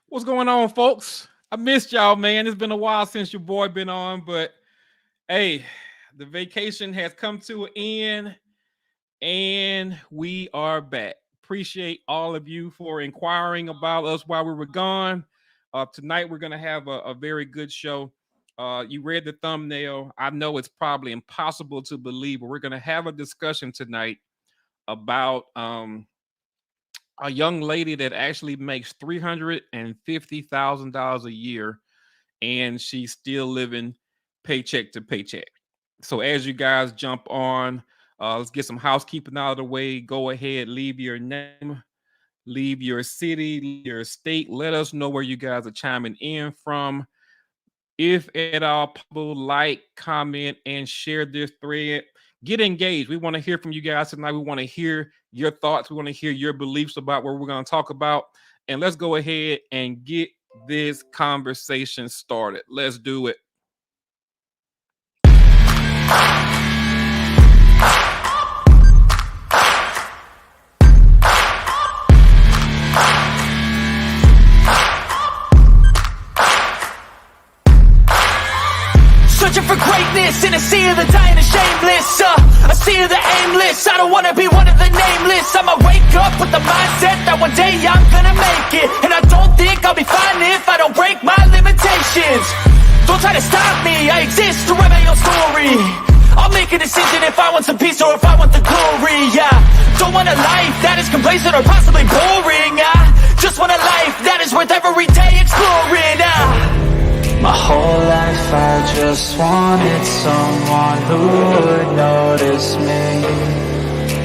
What's going on, folks? I missed y'all, man. It's been a while since your boy been on, but hey, the vacation has come to an end and we are back. Appreciate all of you for inquiring about us while we were gone. Tonight we're gonna have a very good show. You read the thumbnail. I know it's probably impossible to believe, but we're gonna have a discussion tonight about a young lady that actually makes $350,000 a year, and she's still living paycheck to paycheck. So as you guys jump on, let's get some housekeeping out of the way. Go ahead, leave your name, leave your city, leave your state. Let us know where you guys are chiming in from. If at all possible, like, comment, and share this thread. Get engaged. We want to hear from you guys tonight. We want to hear your thoughts. We want to hear your beliefs about what we're going to talk about. And let's go ahead and get this conversation started. Let's do it. Searching for greatness in a sea of the dying and shameless, a sea of the aimless. I don't wanna be one of the nameless. I'ma wake up with the mindset that one day I'm gonna make it. And I don't think I'll be fine if I don't break my limitations. Don't try to stop me, I exist to write my own story. I'll make a decision if I want some peace or if I want the glory. Yeah, don't want a life that is complacent or possibly boring. I just want a life that is worth every day exploring. My whole life I just wanted someone who would notice me.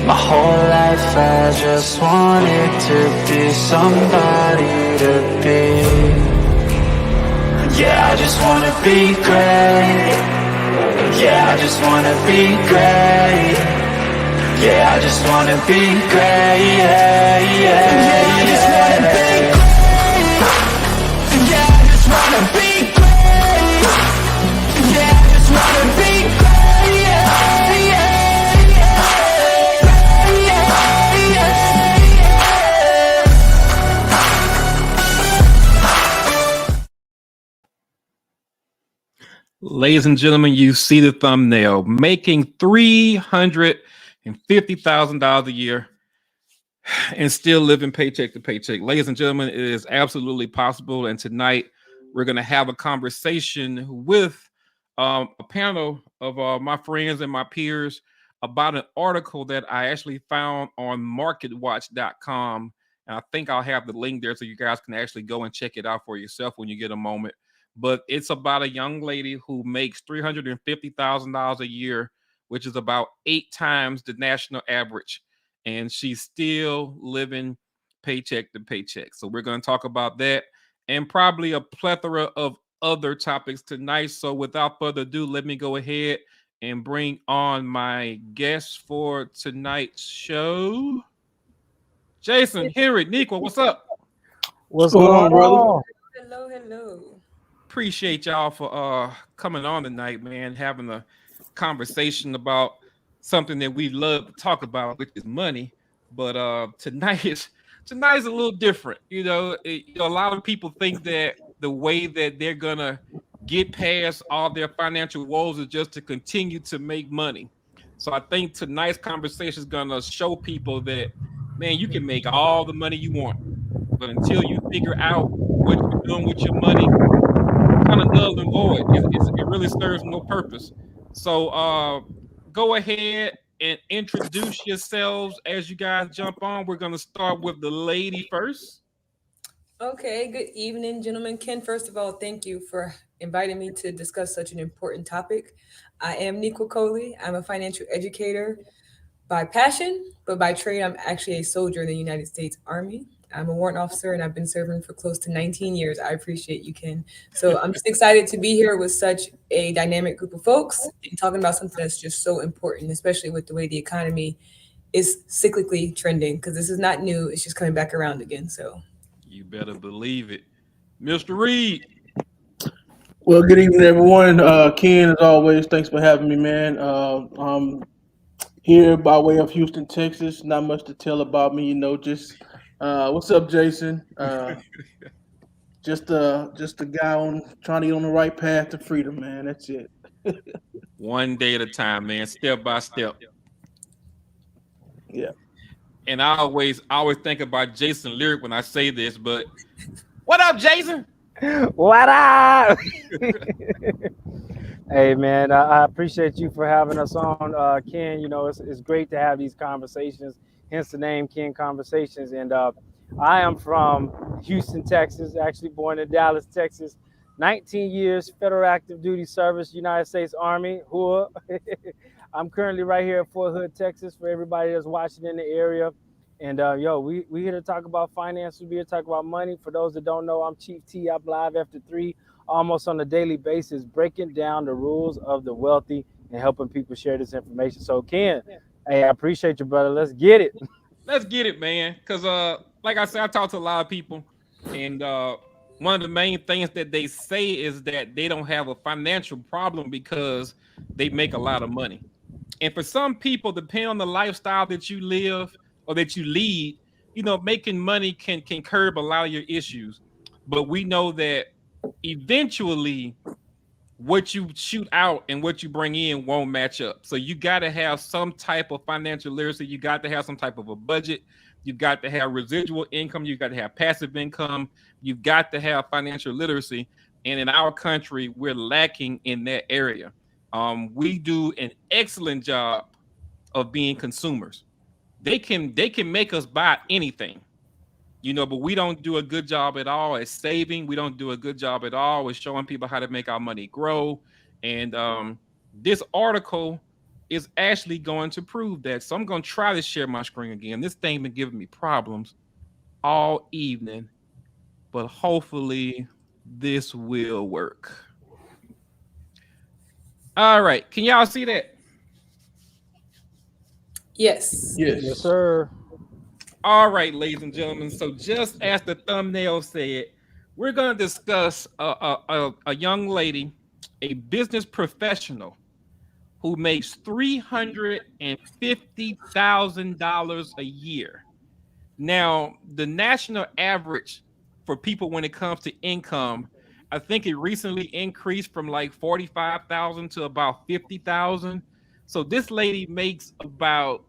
My whole life I just wanted to be somebody to be. Yeah, I just wanna be great. Yeah, I just wanna be great. Yeah, I just wanna be great. Yeah, I just wanna be great. Yeah, I just wanna be great. Ladies and gentlemen, you see the thumbnail. Making $350,000 a year and still living paycheck to paycheck. Ladies and gentlemen, it is absolutely possible. And tonight we're going to have a conversation with a panel of my friends and my peers about an article that I actually found on marketwatch.com. And I think I'll have the link there so you guys can actually go and check it out for yourself when you get a moment. But it's about a young lady who makes $350,000 a year, which is about 8 times the national average. And she's still living paycheck to paycheck. So we're going to talk about that and probably a plethora of other topics tonight. So without further ado, let me go ahead and bring on my guests for tonight's show. Jason, Henry, Nico, what's up? What's going on, brother? Hello. Appreciate y'all for coming on tonight, man, having a conversation about something that we love to talk about, which is money. But tonight's a little different. A lot of people think that the way that they're gonna get past all their financial woes is just to continue to make money. So I think tonight's conversation is gonna show people that, man, you can make all the money you want, but until you figure out what you're doing with your money, kind of null and void. It really serves no purpose. So go ahead and introduce yourselves as you guys jump on. We're going to start with the lady first. Okay, good evening, gentlemen. Ken, first of all, thank you for inviting me to discuss such an important topic. I am Nico Coley. I'm a financial educator by passion, but by trade, I'm actually a soldier in the United States Army. I'm a warrant officer and I've been serving for close to 19 years. I appreciate you, Ken. So I'm just excited to be here with such a dynamic group of folks and talking about something that's just so important, especially with the way the economy is cyclically trending, because this is not new. It's just coming back around again. So you better believe it. Mr. Reed. Well, good evening, everyone. Ken, as always, thanks for having me, man. I'm here by way of Houston, Texas. Not much to tell about me, just what's up, Jason? just a guy on trying to get on the right path to freedom, man. That's it. One day at a time, man, step by step. Yeah. And I always think about Jason Lyric when I say this, but what up, Jason? What up? Hey man, I appreciate you for having us on, Ken. You know, it's great to have these conversations. Hence the name Ken Conversations. And I am from Houston, Texas. Actually born in Dallas, Texas. 19 years federal active duty service, United States Army. Whoa. I'm currently right here at Fort Hood, Texas. For everybody that's watching in the area. And we here to talk about finances. We here to talk about money. For those that don't know, I'm Chief T. I'm live after 3, almost on a daily basis, breaking down the rules of the wealthy and helping people share this information. So Ken, hey, I appreciate you, brother. Let's get it. Let's get it, man. Cause like I said, I talk to a lot of people, and one of the main things that they say is that they don't have a financial problem because they make a lot of money. And for some people, depending on the lifestyle that you live or that you lead, you know, making money can curb a lot of your issues. But we know that eventually what you shoot out and what you bring in won't match up. So you got to have some type of financial literacy. You got to have some type of a budget. You've got to have residual income. You've got to have passive income. You've got to have financial literacy. And in our country, we're lacking in that area. We do an excellent job of being consumers. They can make us buy anything, you know, but we don't do a good job at all at saving. We don't do a good job at all with showing people how to make our money grow. And this article is actually going to prove that. So I'm going to try to share my screen again. This thing been giving me problems all evening, but hopefully this will work. All right. Can y'all see that? Yes. Yes, sir. All right, ladies and gentlemen. So just as the thumbnail said, we're going to discuss a young lady, a business professional who makes $350,000 a year. Now, the national average for people when it comes to income, I think it recently increased from like 45,000 to about 50,000. So this lady makes about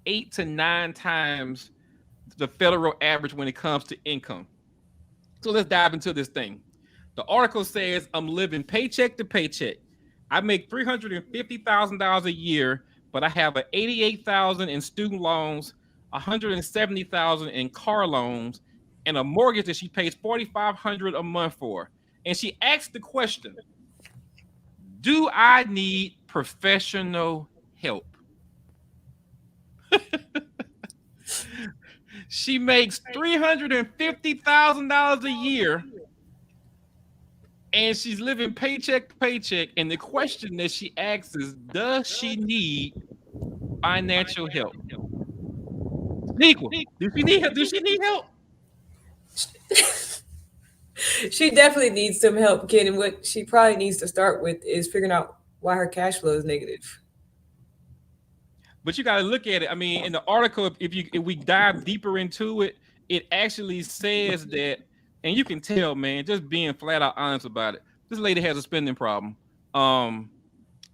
8 to 9 times the federal average when it comes to income. So let's dive into this thing. The article says, I'm living paycheck to paycheck. I make $350,000 a year, but I have 88,000 in student loans, 170,000 in car loans, and a mortgage that she pays 4,500 a month for. And she asked the question, do I need professional help? She makes $350,000 a year, and she's living paycheck to paycheck. And the question that she asks is, does she need financial help? Equal. Does she need help? Does she need help? She definitely needs some help, Ken. And what she probably needs to start with is figuring out why her cash flow is negative. But you got to look at it. I mean, in the article, if we dive deeper into it, it actually says that, and you can tell, man, just being flat out honest about it. This lady has a spending problem. Let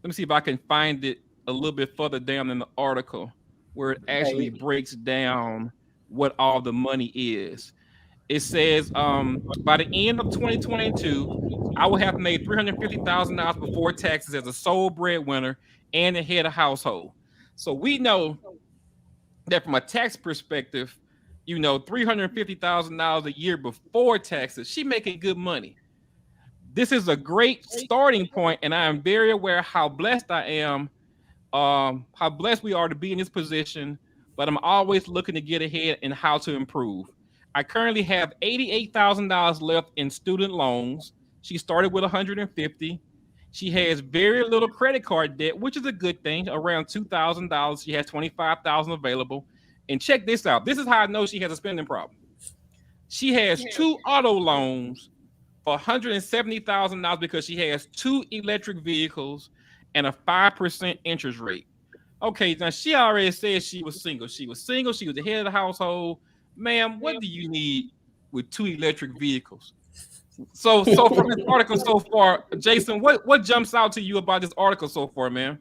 me see if I can find it a little bit further down in the article where it actually breaks down what all the money is. It says by the end of 2022, I will have made $350,000 before taxes as a sole breadwinner and the head of household. So we know that from a tax perspective, you know, $350,000 a year before taxes, she making good money. This is a great starting point, and I am very aware how blessed I am, how blessed we are to be in this position, but I'm always looking to get ahead and how to improve. I currently have $88,000 left in student loans. She started with 150. She has very little credit card debt, which is a good thing, around $2,000. She has 25,000 available. And check this out. This is how I know she has a spending problem. She has 2 auto loans for $170,000 because she has 2 electric vehicles and a 5% interest rate. Okay, now she already said she was single. She was single. She was the head of the household. Ma'am, what do you need with 2 electric vehicles? So from this article so far, Jason, what jumps out to you about this article so far, man?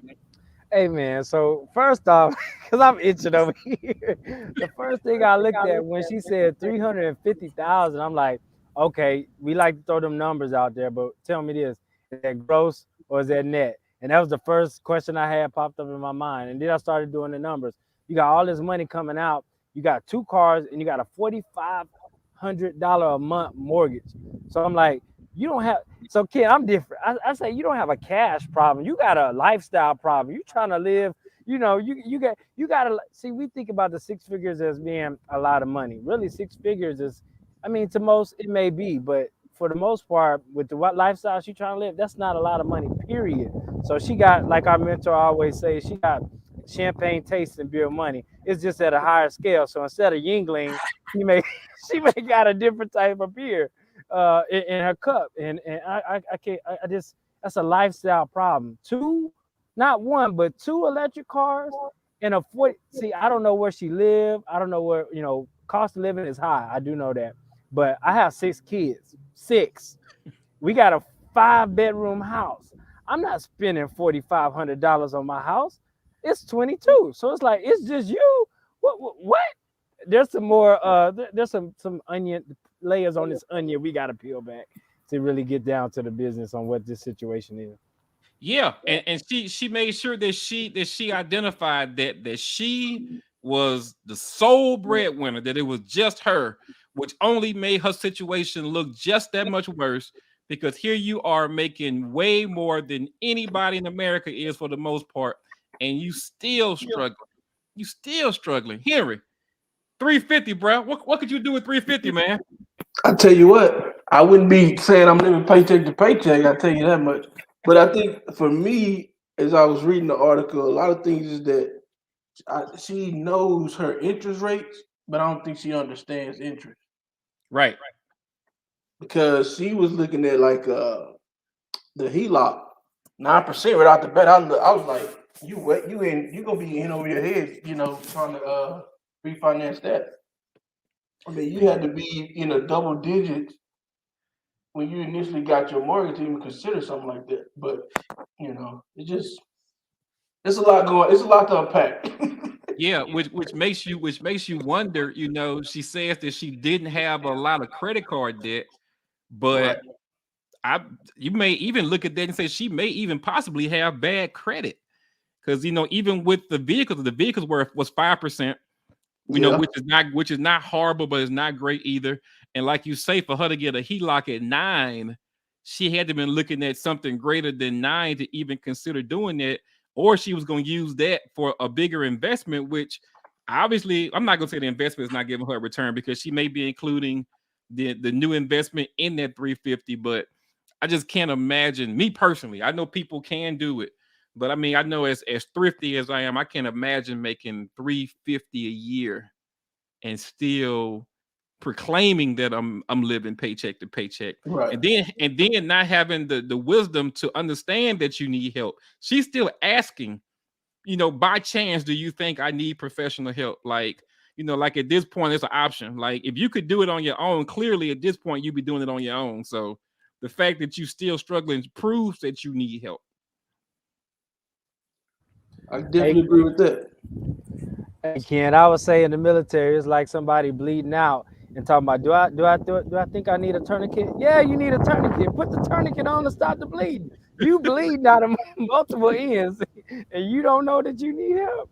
Hey man, so first off, because I'm itching over here, the first thing I looked at when she said 350,000, I'm like, okay, we like to throw them numbers out there, but tell me this: is that gross or is that net? And that was the first question I had popped up in my mind. And then I started doing the numbers. You got all this money coming out. You got 2 cars, and you got a $4,500 a month mortgage. So I'm like, you don't have. So Ken, I'm different. I say you don't have a cash problem. You got a lifestyle problem. You trying to live. You gotta see. We think about the 6 figures as being a lot of money. Really, 6 figures is, I mean, to most it may be, but for the most part, with the what lifestyle she trying to live, that's not a lot of money. Period. So she got, like our mentor always says, she got champagne taste and beer money. It's just at a higher scale. So instead of Yingling, she may she may got a different type of beer in her cup, and I can't. I just, that's a lifestyle problem. Two, not one, but 2 electric cars and a 40. See, I don't know where she live. I don't know where, cost of living is high. I do know that, but I have 6 kids. Six. We got a 5-bedroom house. I'm not spending $4,500 on my house. It's 22. So it's like, it's just you. What? There's some more. There's some onion layers on this onion we got to peel back to really get down to the business on what this situation is. Yeah, and she made sure that she identified that she was the sole breadwinner, that it was just her, which only made her situation look just that much worse, because here you are making way more than anybody in America is for the most part, and you still struggling. You still struggling. Henry, 350, bro. What could you do with 350, man? I tell you what, I wouldn't be saying I'm living paycheck to paycheck. I tell you that much. But I think for me, as I was reading the article, a lot of things is that she knows her interest rates, but I don't think she understands interest, Right. because she was looking at like the HELOC 9% right out the bat. I was like, you gonna be in over your head, trying to refinance that. I mean, you had to be in a double digits when you initially got your mortgage to even consider something like that. But it's a lot going. It's a lot to unpack. Yeah, which makes you wonder. She says that she didn't have a lot of credit card debt, Right. but you may even look at that and say she may even possibly have bad credit, because even with the vehicles was 5%. Yeah. Which is not horrible, but it's not great either. And like you say, for her to get a HELOC at 9, she had to been looking at something greater than 9 to even consider doing that, or she was going to use that for a bigger investment, which obviously I'm not going to say the investment is not giving her a return, because she may be including the new investment in that 350. But I just can't imagine, me personally. I know people can do it, but I mean, I know as thrifty as I am, I can't imagine making 350 a year and still proclaiming that I'm living paycheck to paycheck. Right. And then not having the wisdom to understand that you need help. She's still asking, by chance, do you think I need professional help? Like, like at this point, it's an option. Like, if you could do it on your own, clearly at this point, you'd be doing it on your own. So the fact that you still struggling proves that you need help. I definitely agree with that. Hey Ken, I would say in the military, it's like somebody bleeding out and talking about, do I think I need a tourniquet? Yeah, you need a tourniquet. Put the tourniquet on to stop the bleeding. You bleeding out of multiple ends, and you don't know that you need help.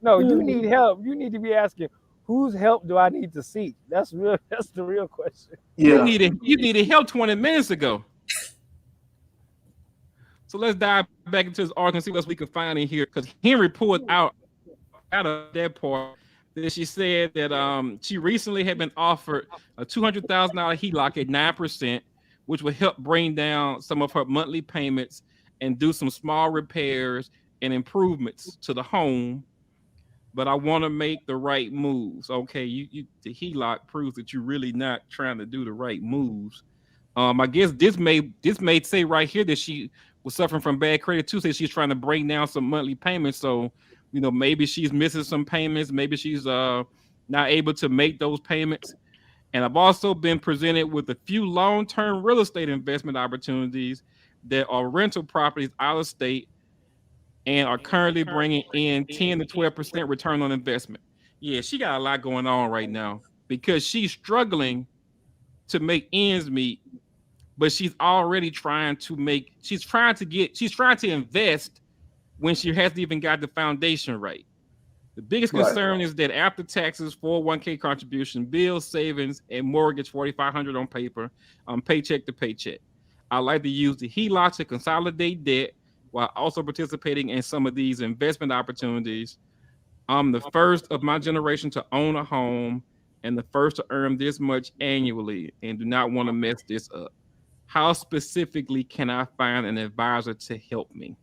No, you need help. You need to be asking, whose help do I need to seek? That's real. That's the real question. You Yeah. needed help 20 minutes ago. So let's dive back into this article and see what else we can find in here, because Henry pulled out of that part that she said that she recently had been offered a $200,000 HELOC at 9%, which would help bring down some of her monthly payments and do some small repairs and improvements to the home. But I want to make the right moves. Okay, the HELOC proves that you're really not trying to do the right moves. I guess this may say right here that she was suffering from bad credit too. Say she's trying to bring down some monthly payments. So, maybe she's missing some payments. Maybe she's not able to make those payments. And I've also been presented with a few long-term real estate investment opportunities that are rental properties out of state and are currently bringing in 10 to 12% return on investment. Yeah, she got a lot going on right now because she's struggling to make ends meet, but she's trying to invest when she hasn't even got the foundation right. The biggest Right. concern is that after taxes, 401k contribution, bills, savings, and mortgage, 4,500 on paper, paycheck to paycheck. I like to use the HELOC to consolidate debt while also participating in some of these investment opportunities. I'm the first of my generation to own a home and the first to earn this much annually and do not want to mess this up. How specifically can I find an advisor to help me?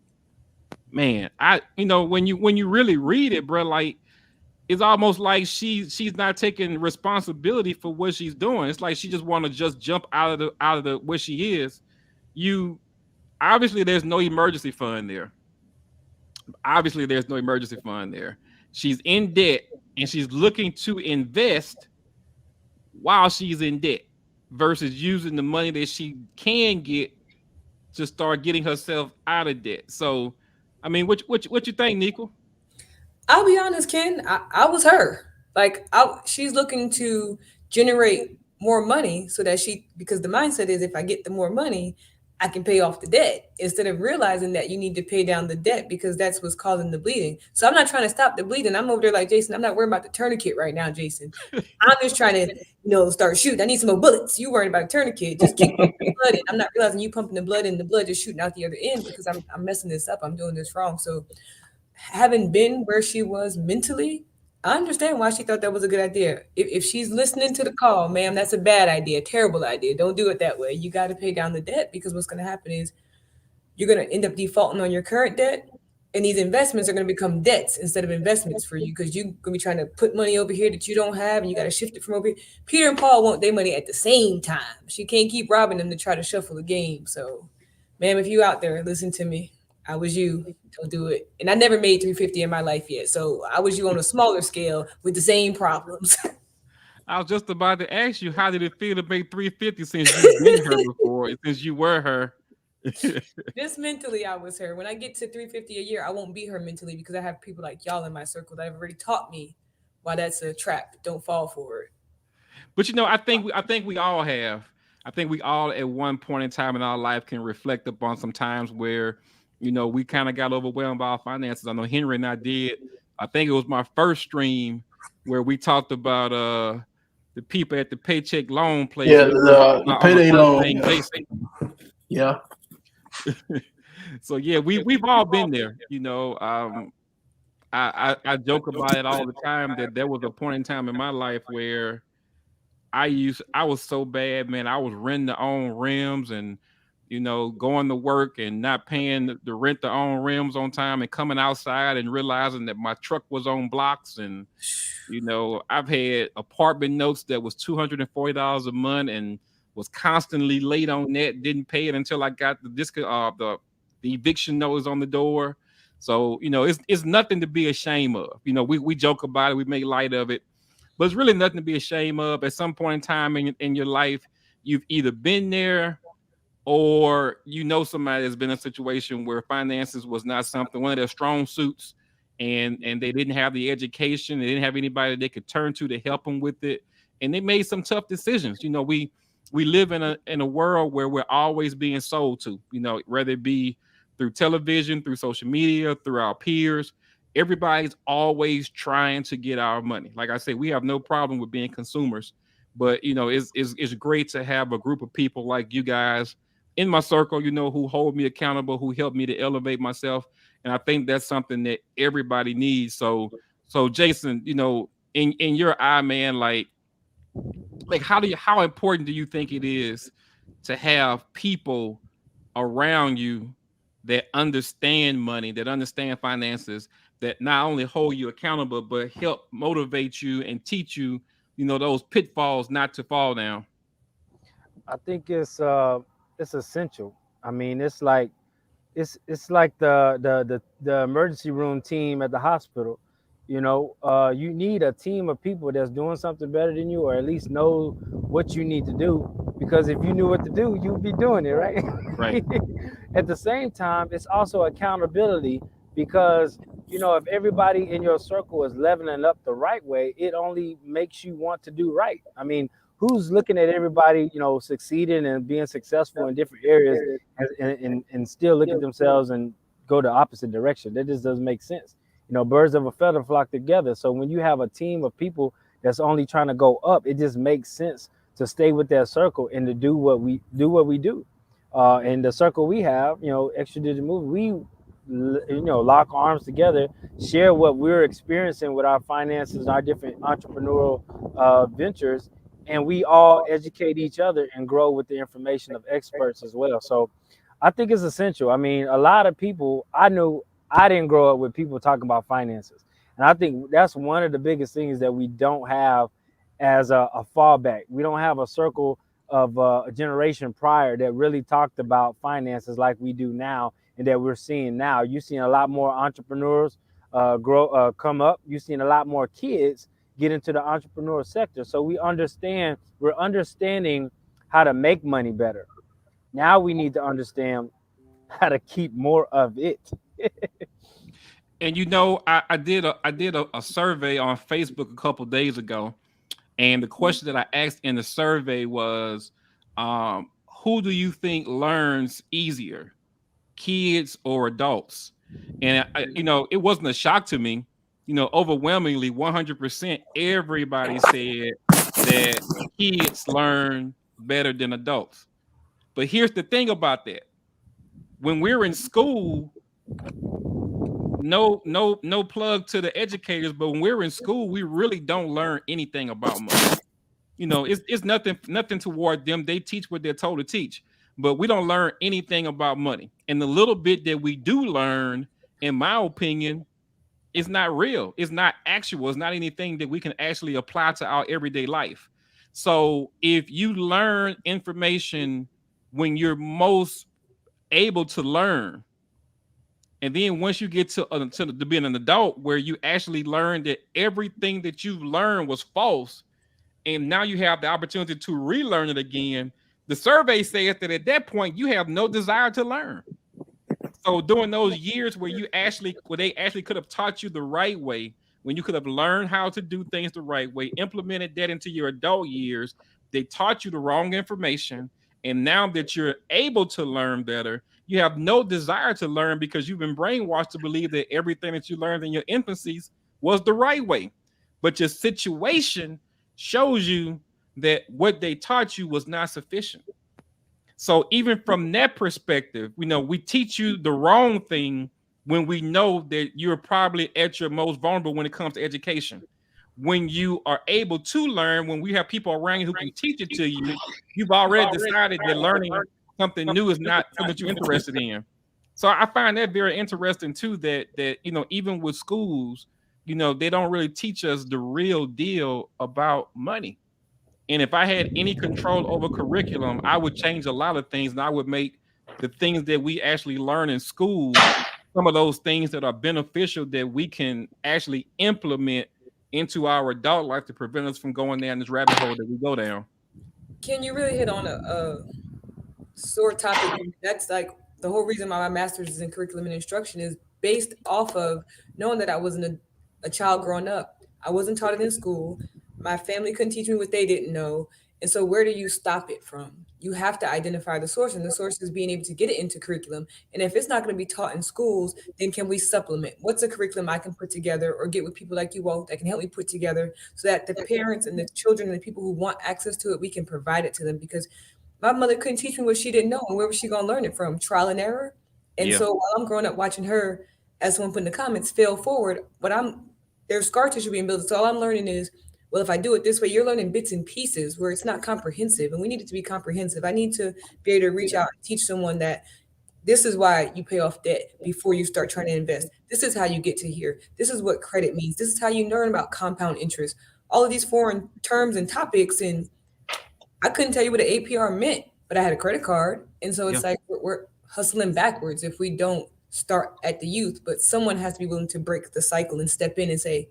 Man, when you really read it, bro, like it's almost like she's not taking responsibility for what she's doing. It's like she just want to just jump out of the where she is. You obviously there's no emergency fund there. Obviously there's no emergency fund there. She's in debt and she's looking to invest while she's in debt versus using the money that she can get to start getting herself out of debt. So, I mean, what you think, Nico? I'll be honest, Ken. I was her. Like, she's looking to generate more money so that because the mindset is if I get the more money, I can pay off the debt instead of realizing that you need to pay down the debt because that's what's causing the bleeding. So I'm not trying to stop the bleeding. I'm over there like, Jason, I'm not worried about the tourniquet right now, Jason. I'm just trying to, start shooting. I need some more bullets. You worried about a tourniquet. Just keep pumping the blood in. I'm not realizing you pumping the blood in, the blood just shooting out the other end because I'm messing this up. I'm doing this wrong. So having been where she was mentally, I understand why she thought that was a good idea. If she's listening to the call, ma'am, that's a bad idea, terrible idea. Don't do it that way. You got to pay down the debt because what's going to happen is you're going to end up defaulting on your current debt. And these investments are going to become debts instead of investments for you because you're going to be trying to put money over here that you don't have and you got to shift it from over here. Peter and Paul want their money at the same time. She can't keep robbing them to try to shuffle the game. So, ma'am, if you out there, listen to me. I was you. Don't do it. And I never made 350 in my life yet. So I was you on a smaller scale with the same problems. I was just about to ask you, how did it feel to make 350 since you've been her before, since you were her? Just mentally, I was her. When I get to 350 a year, I won't be her mentally because I have people like y'all in my circle that have already taught me why that's a trap. Don't fall for it. But I think we all have. I think we all at one point in time in our life can reflect upon some times where we kind of got overwhelmed by our finances. I know Henry and I did. I think it was my first stream where we talked about the people at the paycheck loan place. Yeah, And we were the on the payday person loan. named Jason. Yeah. So yeah, we've all been there. I joke about it all the time that there was a point in time in my life where I was so bad, man. I was renting the own rims and going to work and not paying the rent the own rims on time and coming outside and realizing that my truck was on blocks. And I've had apartment notes that was $240 a month and was constantly late on that, didn't pay it until I got the eviction notice on the door. So it's nothing to be ashamed of. We joke about it, we make light of it, but it's really nothing to be ashamed of. At some point in time in your life, you've either been there or somebody that's been in a situation where finances was not something, one of their strong suits, and they didn't have the education, they didn't have anybody they could turn to help them with it, and they made some tough decisions. We live in a world where we're always being sold to, whether it be through television, through social media, through our peers. Everybody's always trying to get our money. Like I said, we have no problem with being consumers, but it's great to have a group of people like you guys in my circle, who hold me accountable, who help me to elevate myself. And I think that's something that everybody needs. So Jason, in your eye, man, like how important do you think it is to have people around you that understand money, that understand finances, that not only hold you accountable, but help motivate you and teach you, those pitfalls not to fall down? I think it's essential. I mean, it's like the emergency room team at the hospital. You need a team of people that's doing something better than you, or at least know what you need to do. Because if you knew what to do, you'd be doing it, right? Right. At the same time, it's also accountability, because if everybody in your circle is leveling up the right way, it only makes you want to do right. I mean, who's looking at everybody, succeeding and being successful in different areas, and still look at themselves and go the opposite direction? That just doesn't make sense. Birds of a feather flock together. So when you have a team of people that's only trying to go up, it just makes sense to stay with that circle and to do what we do. And the circle we have, Extra Digital Movie, lock arms together, share what we're experiencing with our finances and our different entrepreneurial ventures, and we all educate each other and grow with the information of experts as well. So I think it's essential. I mean, a lot of people, I didn't grow up with people talking about finances. And I think that's one of the biggest things that we don't have as a fallback. We don't have a circle of a generation prior that really talked about finances like we do now, and that we're seeing now. You're seeing a lot more entrepreneurs come up. You're seeing a lot more kids get into the entrepreneurial sector. So we're understanding how to make money better. Now we need to understand how to keep more of it. And I did a survey on Facebook a couple days ago, and the question that I asked in the survey was, who do you think learns easier, kids or adults? And it wasn't a shock to me. Overwhelmingly, 100%, everybody said that kids learn better than adults. But here's the thing about that: when we're in school, no plug to the educators, but when we're in school, we really don't learn anything about money. It's nothing toward them. They teach what they're told to teach, but we don't learn anything about money. And the little bit that we do learn, in my opinion, is not real. It's not actual. It's not anything that we can actually apply to our everyday life. So if you learn information when you're most able to learn, and then once you get to being an adult, where you actually learn that everything that you've learned was false, and now you have the opportunity to relearn it again, the survey says that at that point you have no desire to learn. So during those years where they actually could have taught you the right way, when you could have learned how to do things the right way, implemented that into your adult years, they taught you the wrong information. And now that you're able to learn better, you have no desire to learn because you've been brainwashed to believe that everything that you learned in your infancies was the right way. But your situation shows you that what they taught you was not sufficient. So even from that perspective, we teach you the wrong thing when we know that you're probably at your most vulnerable when it comes to education. When you are able to learn, when we have people around you who can teach it to you, you've already decided that learning something new is not something that you're interested in. So I find that very interesting too, that even with schools, they don't really teach us the real deal about money. And if I had any control over curriculum, I would change a lot of things, and I would make the things that we actually learn in school some of those things that are beneficial that we can actually implement into our adult life to prevent us from going down this rabbit hole that we go down. Can you really hit on a sore topic? That's like the whole reason why my master's is in curriculum and instruction is based off of knowing that I wasn't a child growing up. I wasn't taught it in school. My family couldn't teach me what they didn't know. And so where do you stop it from? You have to identify the source, and the source is being able to get it into curriculum. And if it's not going to be taught in schools, then can we supplement? What's a curriculum I can put together or get with people like you all that can help me put together so that the parents and the children and the people who want access to it, we can provide it to them? Because my mother couldn't teach me what she didn't know. And where was she going to learn it from? Trial and error. And Yeah. so while I'm growing up watching her, as someone put in the comments, fail forward, but there's scar tissue being built. So all I'm learning is, well, if I do it this way, you're learning bits and pieces where it's not comprehensive. And we need it to be comprehensive. I need to be able to reach out and teach someone that this is why you pay off debt before you start trying to invest. This is how you get to here. This is what credit means. This is how you learn about compound interest. All of these foreign terms and topics, and I couldn't tell you what an APR meant, but I had a credit card. And so Yeah. it's like we're hustling backwards if we don't start at the youth, but someone has to be willing to break the cycle and step in and say,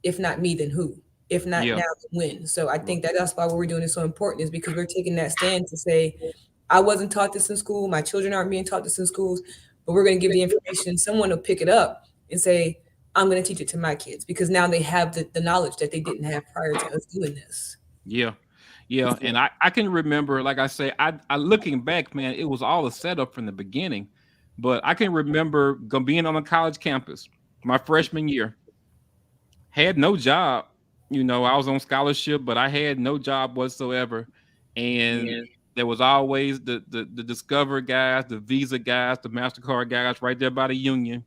if not me, then who? If not Yeah. now, then when? So I think that's why what we're doing is so important, is because we're taking that stand to say, I wasn't taught this in school. My children aren't being taught this in schools, but we're going to give the information. Someone will pick it up and say, I'm going to teach it to my kids, because now they have the knowledge that they didn't have prior to us doing this. Yeah. Yeah. And I can remember, like I say, I looking back, man, it was all a setup from the beginning. But I can remember being on a college campus my freshman year, had no job. You know, I was on scholarship, but I had no job whatsoever. And there was always the Discover guys, the Visa guys, the MasterCard guys right there by the Union.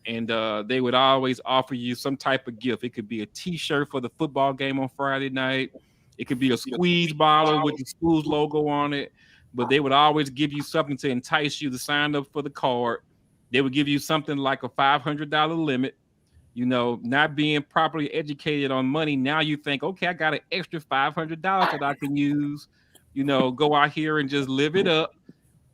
And they would always offer you some type of gift. It could be a T-shirt for the football game on Friday night. It could be a squeeze bottle with the school's logo on it. But they would always give you something to entice you to sign up for the card. They would give you something like a $500 limit. You know, not being properly educated on money, now you think, okay, I got an extra $500 that I can use. You know, go out here and just live it up,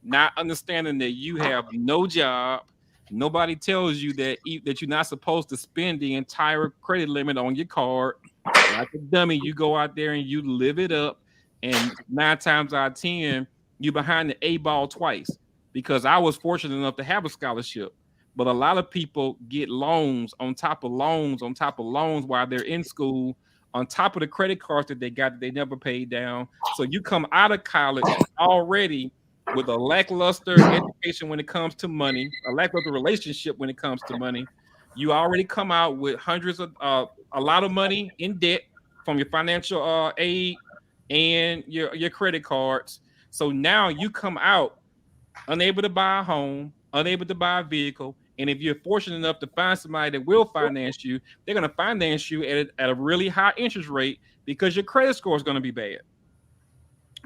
not understanding that you have no job. Nobody tells you that you're not supposed to spend the entire credit limit on your card. Like a dummy, you go out there and you live it up, and 9 times out of 10, you behind the 8 ball twice. Because I was fortunate enough to have a scholarship, but a lot of people get loans on top of loans on top of loans while they're in school, on top of the credit cards that they got that they never paid down. So you come out of college already with a lackluster education when it comes to money, a lackluster relationship when it comes to money. You already come out with hundreds of a lot of money in debt from your financial aid and your credit cards. So now you come out unable to buy a home, unable to buy a vehicle. And if you're fortunate enough to find somebody that will finance you, they're going to finance you at a really high interest rate because your credit score is going to be bad.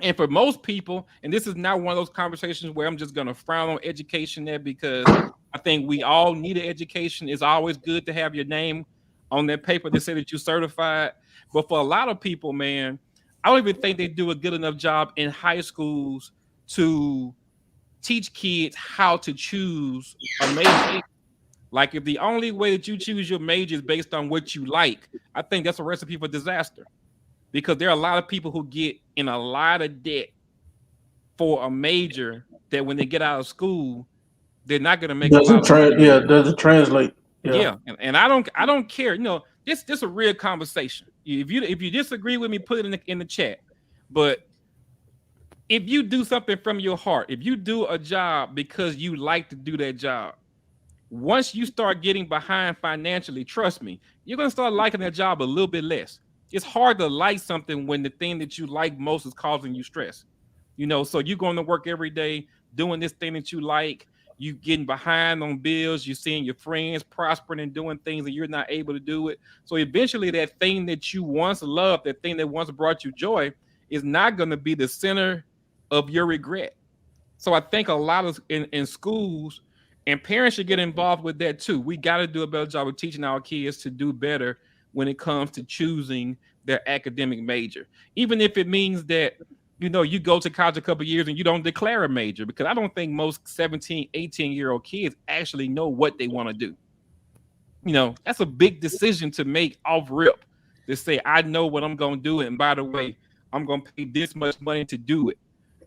And for most people, and this is not one of those conversations where I'm just going to frown on education there, because I think we all need an education. It's always good to have your name on that paper to say that you're certified. But for a lot of people, man, I don't even think they do a good enough job in high schools to teach kids how to choose a major. Like, if the only way that you choose your major is based on what you like, I think that's a recipe for disaster. Because there are a lot of people who get in a lot of debt for a major that when they get out of school, they're not going to make a lot of money. Yeah, doesn't translate. Yeah, and I don't care. You know, this a real conversation. If you disagree with me, put it in the chat. But if you do something from your heart, if you do a job because you like to do that job, once you start getting behind financially, trust me, you're going to start liking that job a little bit less. It's hard to like something when the thing that you like most is causing you stress. You know, so you're going to work every day doing this thing that you like. You getting behind on bills. You're seeing your friends prospering and doing things and you're not able to do it. So eventually that thing that you once loved, that thing that once brought you joy, is not going to be the center of your regret. So I think a lot of in schools, and parents should get involved with that too. We got to do a better job of teaching our kids to do better when it comes to choosing their academic major. Even if it means that, you know, you go to college a couple of years and you don't declare a major, because I don't think most 17, 18-year-old kids actually know what they want to do. You know, that's a big decision to make off rip, to say, I know what I'm going to do. And by the way, I'm going to pay this much money to do it.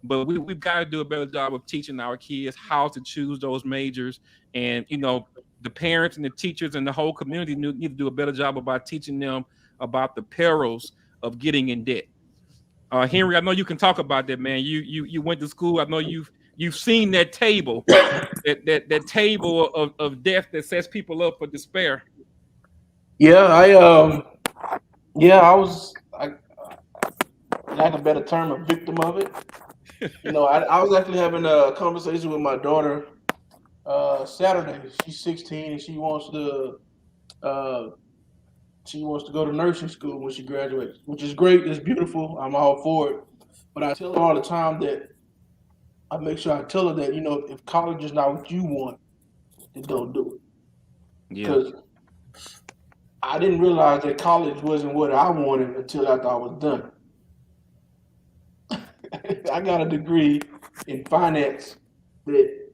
But we've got to do a better job of teaching our kids how to choose those majors. And, you know, the parents and the teachers and the whole community need to do a better job about teaching them about the perils of getting in debt. Henry, I know you can talk about that, man. You went to school. I know you've seen that table, that table of death that sets people up for despair. Yeah, I was, lack of a better term, a victim of it. You know, I was actually having a conversation with my daughter Saturday. She's 16 and she wants to go to nursing school when she graduates, which is great. It's beautiful. I'm all for it. But I tell her all the time that I make sure I tell her that, you know, if college is not what you want, then don't do it. Yeah. Because I didn't realize that college wasn't what I wanted until after I was done. I got a degree in finance that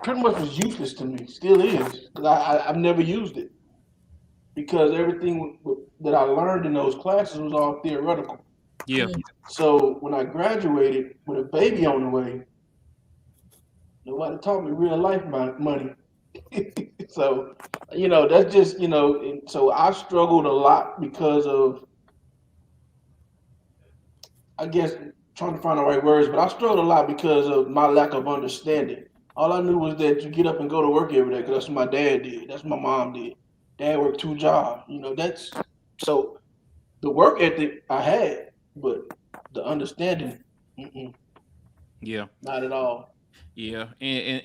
pretty much was useless to me. Still is, because I've never used it. because everything that I learned in those classes was all theoretical. Yeah. Mm. So when I graduated with a baby on the way, nobody taught me real life money. So, that's just, and so I struggled a lot because of, I guess, trying to find the right words, but I struggled a lot because of my lack of understanding. All I knew was that you get up and go to work every day because that's what my dad did. That's what my mom did. Dad worked two jobs. That's so the work ethic I had, but the understanding, mm-mm, Yeah. not at all. Yeah, and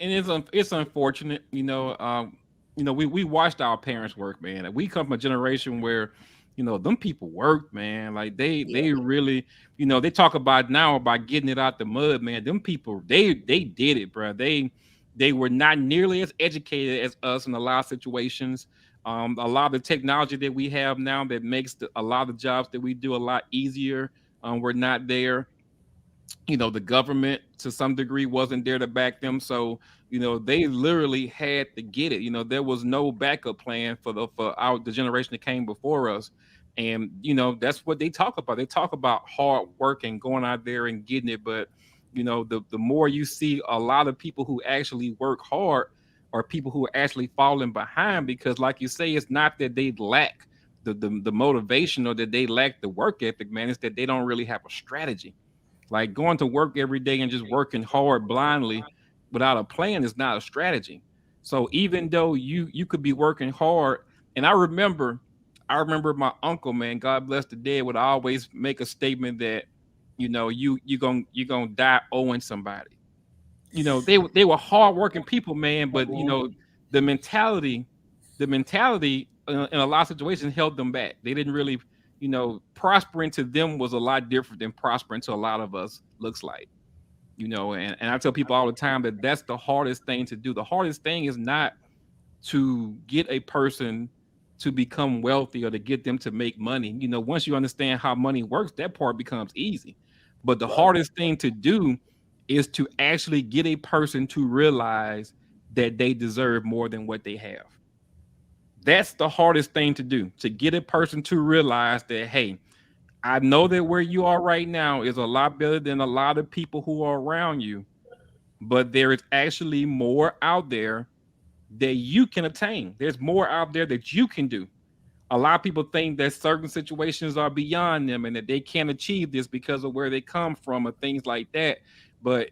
it's unfortunate, we watched our parents work, man. And we come from a generation where, them people worked, man. Like Yeah, they really, they talk about now about getting it out the mud, man. Them people, they did it, bro. They were not nearly as educated as us in a lot of situations. A lot of the technology that we have now that makes a lot of the jobs that we do a lot easier. We're not there. The government to some degree wasn't there to back them, so they literally had to get it. There was no backup plan the generation that came before us. And that's what they talk about. They talk about hard work and going out there and getting it. But the more you see a lot of people who actually work hard, or people who are actually falling behind, because like you say, it's not that they lack the motivation, or that they lack the work ethic, man. It's that they don't really have a strategy. Like going to work every day and just working hard blindly without a plan is not a strategy. So even though you could be working hard, and I remember my uncle, man, God bless the dead, would always make a statement that, you gonna die owing somebody. They were hardworking people, man, but the mentality, in a lot of situations held them back. They didn't really, prospering to them was a lot different than prospering to a lot of us looks like. And I tell people all the time that that's the hardest thing to do. The hardest thing is not to get a person to become wealthy or to get them to make money. Once you understand how money works, that part becomes easy. But the right. hardest thing to do is to actually get a person to realize that they deserve more than what they have. That's the hardest thing to do, to get a person to realize that, hey, I know that where you are right now is a lot better than a lot of people who are around you, but there is actually more out there that you can attain. There's more out there that you can do. A lot of people think that certain situations are beyond them and that they can't achieve this because of where they come from or things like that. But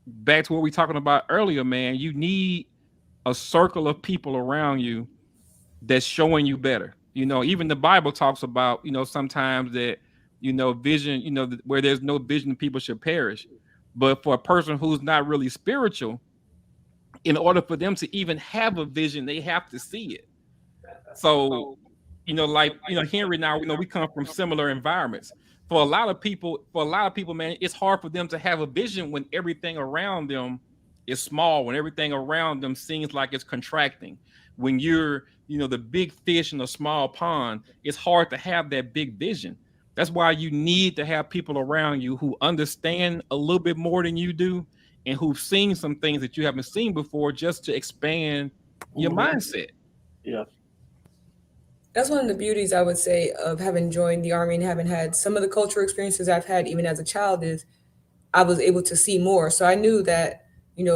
back to what we were talking about earlier, man, you need a circle of people around you that's showing you better. Even the Bible talks about, sometimes that, vision, where there's no vision, people should perish. But for a person who's not really spiritual, in order for them to even have a vision, they have to see it. So, like, Henry and I, we come from similar environments. For a lot of people, man, it's hard for them to have a vision when everything around them is small, when everything around them seems like it's contracting. When you're, the big fish in a small pond, it's hard to have that big vision. That's why you need to have people around you who understand a little bit more than you do, and who've seen some things that you haven't seen before, just to expand your Hmm. mindset. Yeah, That's one of the beauties I would say of having joined the army and having had some of the cultural experiences I've had even as a child is I was able to see more. So I knew that,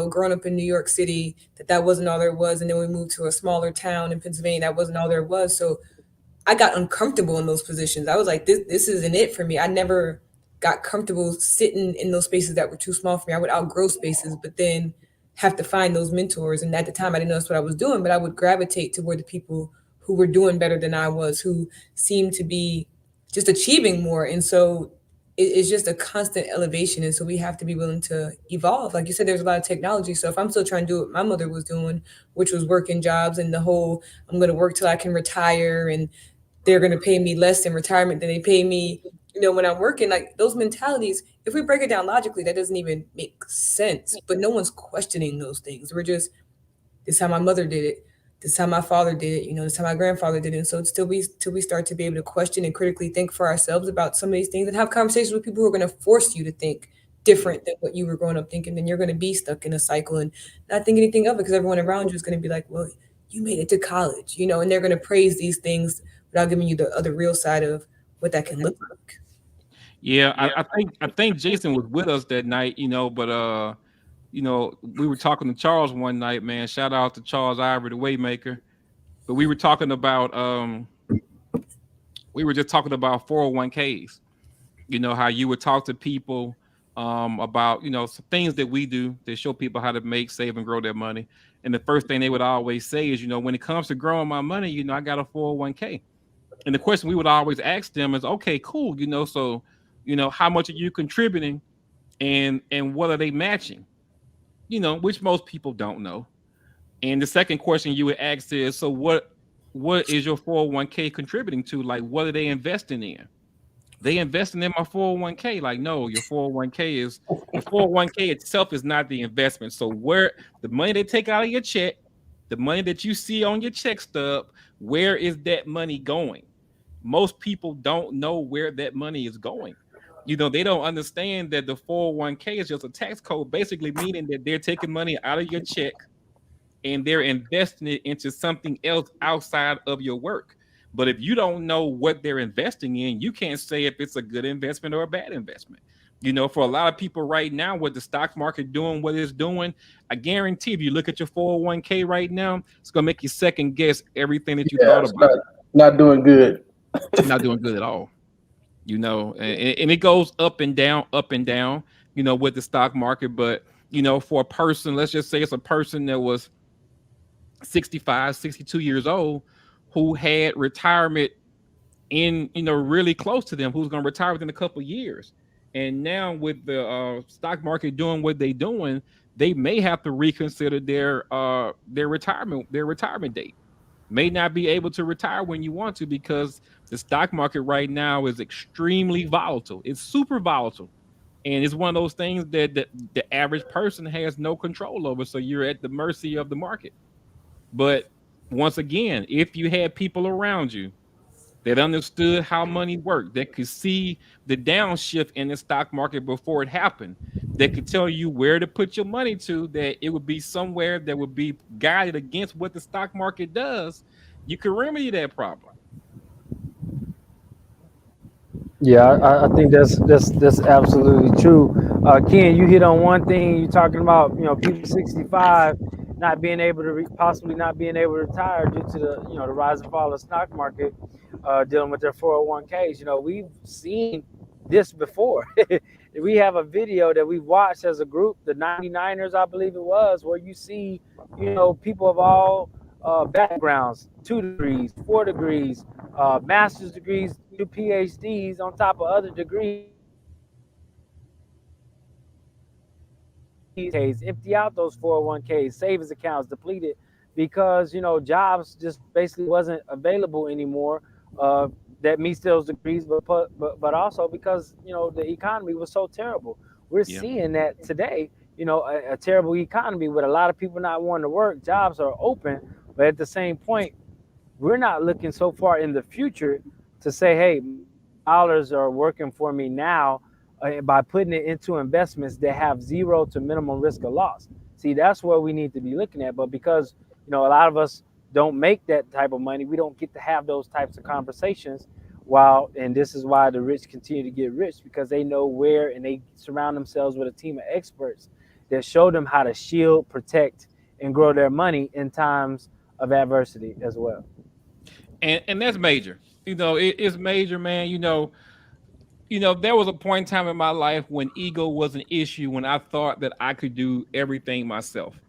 growing up in New York City, that wasn't all there was. And then we moved to a smaller town in Pennsylvania, that wasn't all there was. So I got uncomfortable in those positions. I was like, this isn't it for me. I never got comfortable sitting in those spaces that were too small for me. I would outgrow spaces, but then have to find those mentors. And at the time, I didn't know that's what I was doing, but I would gravitate toward the people who were doing better than I was, who seemed to be just achieving more. And so it's just a constant elevation. And so we have to be willing to evolve. Like you said, there's a lot of technology. So if I'm still trying to do what my mother was doing, which was working jobs and the whole I'm going to work till I can retire and they're going to pay me less in retirement than they pay me, when I'm working, like those mentalities, if we break it down logically, that doesn't even make sense. But no one's questioning those things. We're just, this is how my mother did it. This is how my father did it. This is how my grandfather did it. And so it's till we start to be able to question and critically think for ourselves about some of these things and have conversations with people who are going to force you to think different than what you were growing up thinking, then you're going to be stuck in a cycle and not think anything of it because everyone around you is going to be like, well, you made it to college, and they're going to praise these things without giving you the other real side of what that can look like. Yeah, I think Jason was with us that night, but we were talking to Charles one night, man. Shout out to Charles Ivory, the Waymaker. But we were talking about we were just talking about 401ks. How you would talk to people about some things that we do to show people how to make, save, and grow their money. And the first thing they would always say is, when it comes to growing my money, I got a 401k. And the question we would always ask them is, okay, cool, so how much are you contributing, and what are they matching? Which most people don't know. And the second question you would ask is, so what is your 401k contributing to? Like, what are they investing in? They investing in my 401k. Like, no, your 401k itself is not the investment. So where the money they take out of your check, the money that you see on your check stub, where is that money going? Most people don't know where that money is going. They don't understand that the 401k is just a tax code, basically meaning that they're taking money out of your check and they're investing it into something else outside of your work. But if you don't know what they're investing in, you can't say if it's a good investment or a bad investment. For a lot of people right now, with the stock market doing what it's doing, I guarantee if you look at your 401k right now, it's going to make you second guess everything that you Yeah, thought it's about. not doing good. Not doing good at all. And it goes up and down, with the stock market. But, for a person, let's just say it's a person that was 65, 62 years old who had retirement in, really close to them, who's going to retire within a couple of years. And now with the stock market doing what they're doing, they may have to reconsider their retirement date. May not be able to retire when you want to, because the stock market right now is extremely volatile. It's super volatile. And it's one of those things that the average person has no control over. So you're at the mercy of the market. But once again, if you had people around you that understood how money worked, that could see the downshift in the stock market before it happened, that could tell you where to put your money to, that it would be somewhere that would be guided against what the stock market does, you can remedy that problem. Yeah, I think that's absolutely true. Ken, you hit on one thing. You're talking about people 65 not being able to possibly not being able to retire due to the rise and fall of the stock market, dealing with their 401ks. We've seen this before. We have a video that we watched as a group, the 99ers, I believe it was, where you see people of all backgrounds, 2 degrees, 4 degrees, master's degrees, do PhDs on top of other degrees, empty out those 401ks, savings accounts depleted because jobs just basically wasn't available anymore. That meets those degrees, but also because the economy was so terrible. We're Yeah. seeing that today. A terrible economy with a lot of people not wanting to work. Jobs are open, but at the same point, we're not looking so far in the future to say, hey, dollars are working for me now by putting it into investments that have zero to minimum risk of loss. See, that's what we need to be looking at. But because, a lot of us don't make that type of money, we don't get to have those types of conversations. And this is why the rich continue to get rich, because they know where, and they surround themselves with a team of experts that show them how to shield, protect, and grow their money in times of adversity as well. And that's major. It's major, man. There was a point in time in my life when ego was an issue, when I thought that I could do everything myself.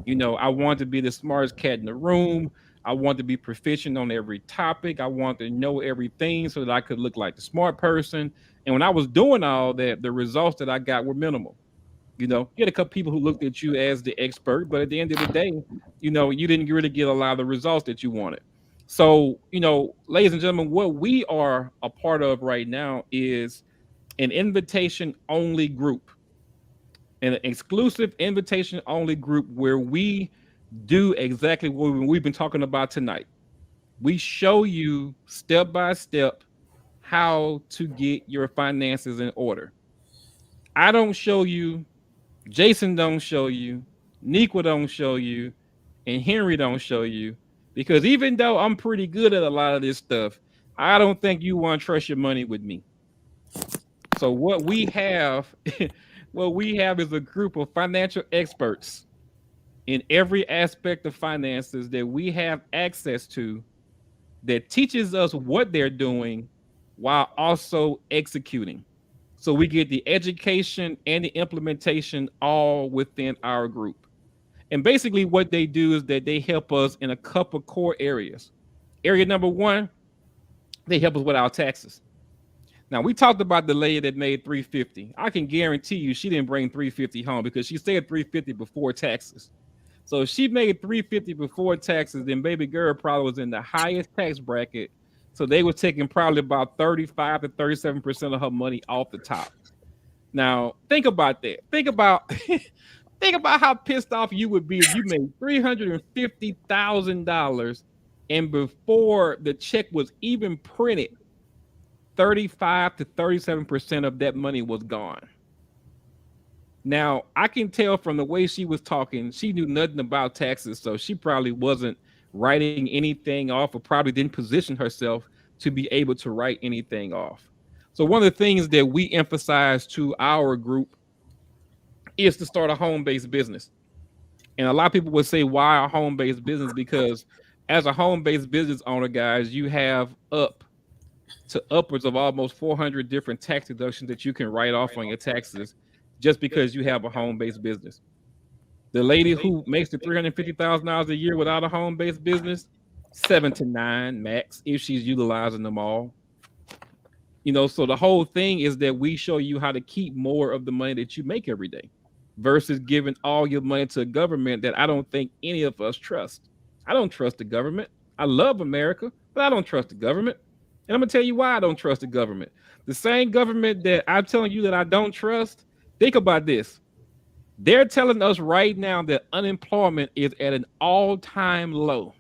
I wanted to be the smartest cat in the room. I wanted to be proficient on every topic. I wanted to know everything so that I could look like the smart person. And when I was doing all that, the results that I got were minimal. You had a couple people who looked at you as the expert, but at the end of the day, you didn't really get a lot of the results that you wanted. So, ladies and gentlemen, what we are a part of right now is an invitation only group, an exclusive invitation only group where we do exactly what we've been talking about tonight. We show you step by step how to get your finances in order. I don't show you, Jason don't show you, Niqua don't show you, and Henry don't show you. Because even though I'm pretty good at a lot of this stuff, I don't think you want to trust your money with me. So what we have, what we have is a group of financial experts in every aspect of finances that we have access to that teaches us what they're doing while also executing. So we get the education and the implementation all within our group. And basically, what they do is that they help us in a couple core areas. Area number one, they help us with our taxes. Now we talked about the lady that made 350. I can guarantee you she didn't bring 350 home because she said 350 before taxes. So if she made 350 before taxes, then baby girl probably was in the highest tax bracket. So they were taking probably about 35 to 37% of her money off the top. Now think about that. Think about think about how pissed off you would be if you made $350,000 and before the check was even printed, 35 to 37% of that money was gone. Now, I can tell from the way she was talking, she knew nothing about taxes, so she probably wasn't writing anything off or probably didn't position herself to be able to write anything off. So, one of the things that we emphasize to our group is to start a home based business. And a lot of people would say, why a home based business? Because as a home based business owner, guys, you have up to upwards of almost 400 different tax deductions that you can write off on your taxes just because you have a home-based business. The lady who makes the $350,000 a year without a home-based business, 7 to 9 max if she's utilizing them all. So the whole thing is that we show you how to keep more of the money that you make every day versus giving all your money to a government that I don't think any of us trust. I don't trust the government. I love America, but I don't trust the government. And I'm gonna tell you why I don't trust the government. The same government that I'm telling you that I don't trust. Think about this. They're telling us right now that unemployment is at an all-time low.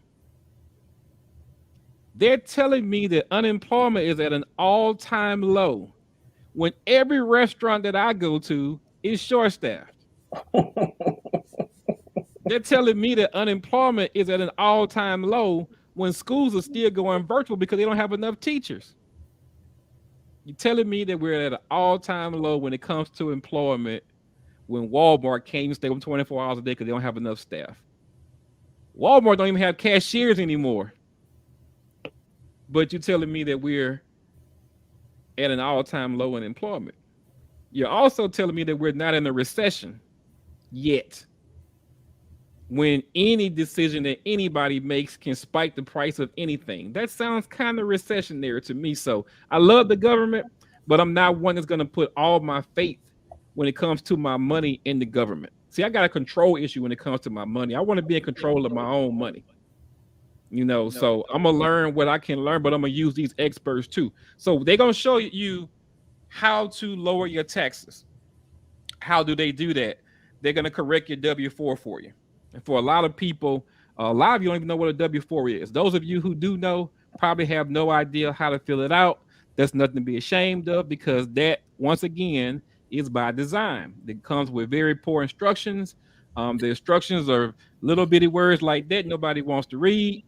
They're telling me that unemployment is at an all-time low when every restaurant that I go to is short-staffed. They're telling me that unemployment is at an all-time low when schools are still going virtual because they don't have enough teachers. You're telling me that we're at an all-time low when it comes to employment when Walmart can't even stay open 24 hours a day because they don't have enough staff. Walmart don't even have cashiers anymore. But you're telling me that we're at an all-time low in employment. You're also telling me that we're not in a recession yet. When any decision that anybody makes can spike the price of anything. That sounds kind of recessionary to me. So I love the government, but I'm not one that's going to put all my faith when it comes to my money in the government. See, I got a control issue when it comes to my money. I want to be in control of my own money. So I'm going to learn what I can learn, but I'm going to use these experts too. So they're going to show you how to lower your taxes. How do they do that? They're going to correct your W-4 for you. And for a lot of people, a lot of you don't even know what a W-4 is. Those of you who do know probably have no idea how to fill it out. That's nothing to be ashamed of because that, once again, is by design. It comes with very poor instructions. The instructions are little bitty words like that nobody wants to read.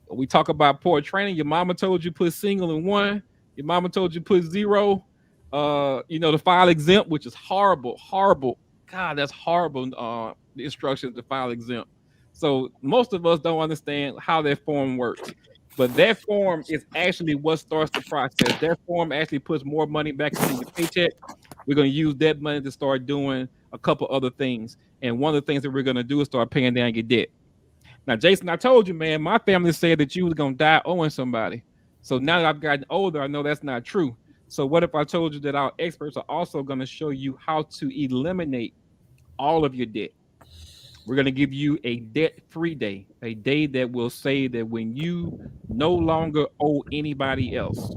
We talk about poor training. Your mama told you put single in one. Your mama told you put zero. To file exempt, which is horrible, horrible. God, that's horrible. The instructions to file exempt. So most of us don't understand how that form works. But that form is actually what starts the process. That form actually puts more money back into your paycheck. We're going to use that money to start doing a couple other things. And one of the things that we're going to do is start paying down your debt. Now, Jason, I told you, man, my family said that you was going to die owing somebody. So now that I've gotten older, I know that's not true. So what if I told you that our experts are also going to show you how to eliminate all of your debt? We're going to give you a debt-free day, a day that will say that when you no longer owe anybody else.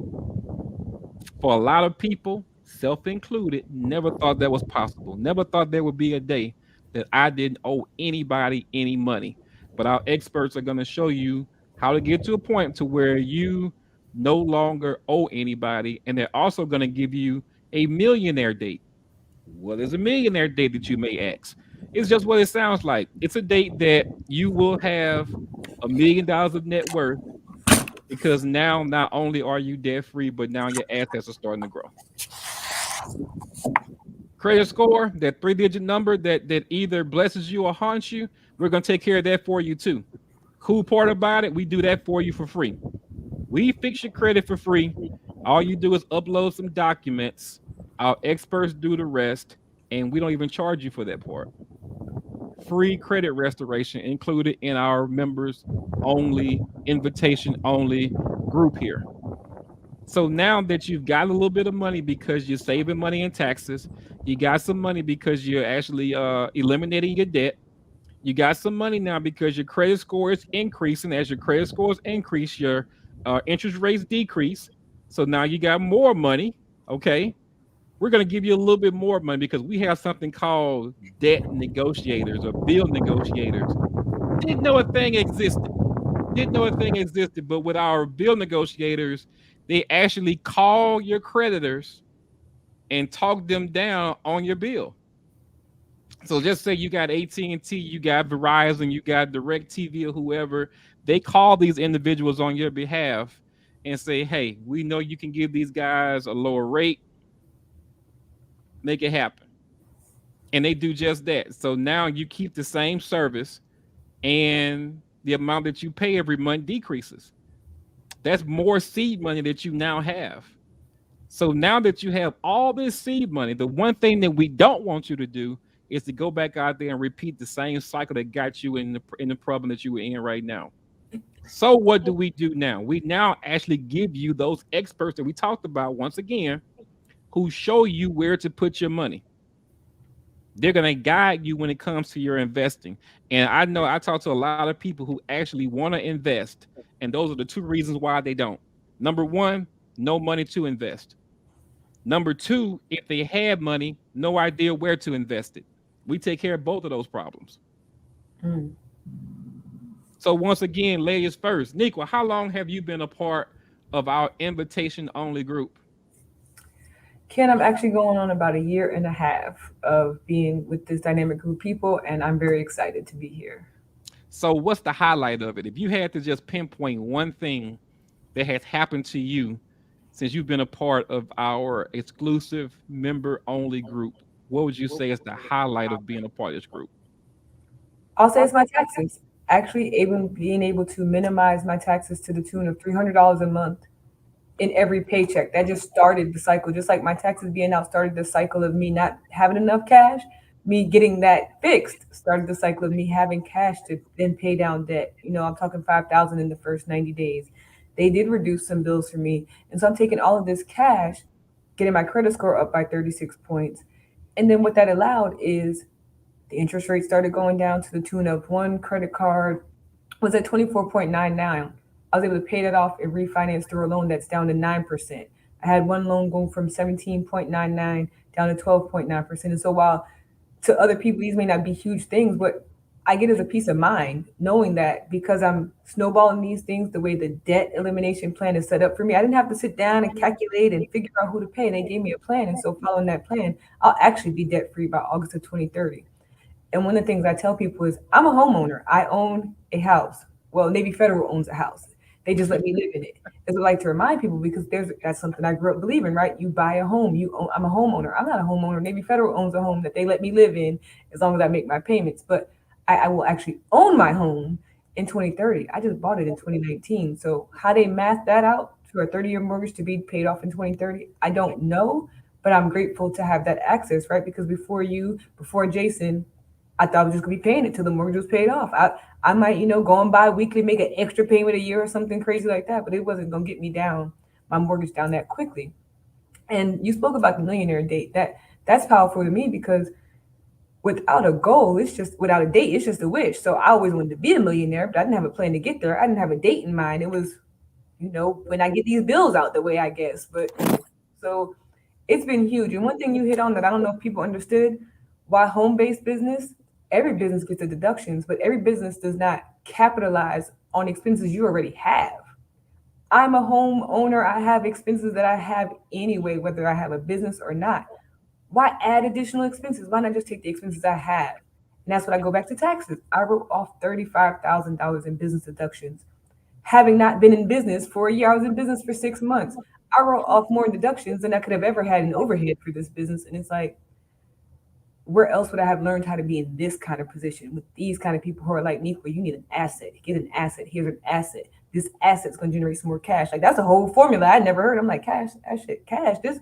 For a lot of people, self-included, never thought that was possible. Never thought there would be a day that I didn't owe anybody any money. But our experts are going to show you how to get to a point to where you no longer owe anybody. And they're also going to give you a millionaire date. What is a millionaire date that you may ask? It's just what it sounds like. It's a date that you will have $1 million of net worth because now not only are you debt free, but now your assets are starting to grow. Credit score, that 3-digit number that either blesses you or haunts you, we're gonna take care of that for you too. Cool part about it, we do that for you for free. We fix your credit for free. All you do is upload some documents. Our experts do the rest, and we don't even charge you for that part. Free credit restoration included in our members only, invitation only group here. So now that you've got a little bit of money because you're saving money in taxes, you got some money because you're actually eliminating your debt. You got some money now because your credit score is increasing. As your credit scores increase, your interest rates decrease. So now you got more money. Okay. We're going to give you a little bit more money because we have something called debt negotiators or bill negotiators. Didn't know a thing existed. Didn't know a thing existed. But with our bill negotiators, they actually call your creditors and talk them down on your bill. So just say you got AT&T, you got Verizon, you got DirecTV or whoever, they call these individuals on your behalf and say, hey, we know you can give these guys a lower rate, make it happen. And they do just that. So now you keep the same service and the amount that you pay every month decreases. That's more seed money that you now have. So now that you have all this seed money, the one thing that we don't want you to do is to go back out there and repeat the same cycle that got you in the problem that you were in right now. So what do we do now? We now actually give you those experts that we talked about once again, who show you where to put your money. They're going to guide you when it comes to your investing. And I know I talk to a lot of people who actually want to invest, and those are the two reasons why they don't. Number one, no money to invest. Number two, if they had money, no idea where to invest it. We take care of both of those problems. Mm. So once again, ladies first. Nico, how long have you been a part of our invitation only group? Ken, I'm actually going on about a year and a half of being with this dynamic group of people, and I'm very excited to be here. So what's the highlight of it? If you had to just pinpoint one thing that has happened to you since you've been a part of our exclusive member only group, what would you say is the highlight of being a part of this group? I'll say it's my taxes. Actually, even being able to minimize my taxes to the tune of $300 a month in every paycheck. That just started the cycle. Just like my taxes being out started the cycle of me not having enough cash, me getting that fixed started the cycle of me having cash to then pay down debt. I'm talking 5,000 in the first 90 days. They did reduce some bills for me. And so I'm taking all of this cash, getting my credit score up by 36 points. And then what that allowed is the interest rate started going down to the tune of one credit card was at 24.99. I was able to pay that off and refinance through a loan that's down to 9%. I had one loan going from 17.99 down to 12.9%. And so while to other people these may not be huge things, but I get as a peace of mind knowing that because I'm snowballing these things the way the debt elimination plan is set up for me. I didn't have to sit down and calculate and figure out who to pay. They gave me a plan. And so following that plan, I'll actually be debt free by August of 2030. And one of the things I tell people is I'm a homeowner. I own a house. Well, Navy Federal owns a house. They just let me live in it. As I like to remind people, because that's something I grew up believing, right? You buy a home, I'm a homeowner. I'm not a homeowner. Navy Federal owns a home that they let me live in as long as I make my payments. But I will actually own my home in 2030. I just bought it in 2019. So how they math that out to a 30-year mortgage to be paid off in 2030, I don't know. But I'm grateful to have that access, right? Because before Jason, I thought I was just gonna be paying it till the mortgage was paid off. I might, go and buy weekly, make an extra payment a year or something crazy like that, but it wasn't gonna get me down, my mortgage down that quickly. And you spoke about the millionaire date. That's powerful to me because without a goal, it's just without a date, it's just a wish. So I always wanted to be a millionaire, but I didn't have a plan to get there. I didn't have a date in mind. It was, when I get these bills out the way, I guess. But so it's been huge. And one thing you hit on that I don't know if people understood, why home-based business, every business gets the deductions, but every business does not capitalize on expenses you already have. I'm a homeowner. I have expenses that I have anyway, whether I have a business or not. Why add additional expenses? Why not just take the expenses I have And that's what I go back to taxes. I wrote off $35,000 in business deductions. Having not been in business for a year, I was in business for 6 months. I wrote off more in deductions than I could have ever had in overhead for this business. And it's like, where else would I have learned how to be in this kind of position with these kind of people who are like, Nico, you need an asset. Get an asset. Here's an asset. This asset's going to generate some more cash. Like, that's a whole formula I never heard. I'm like, cash, that shit, cash. This,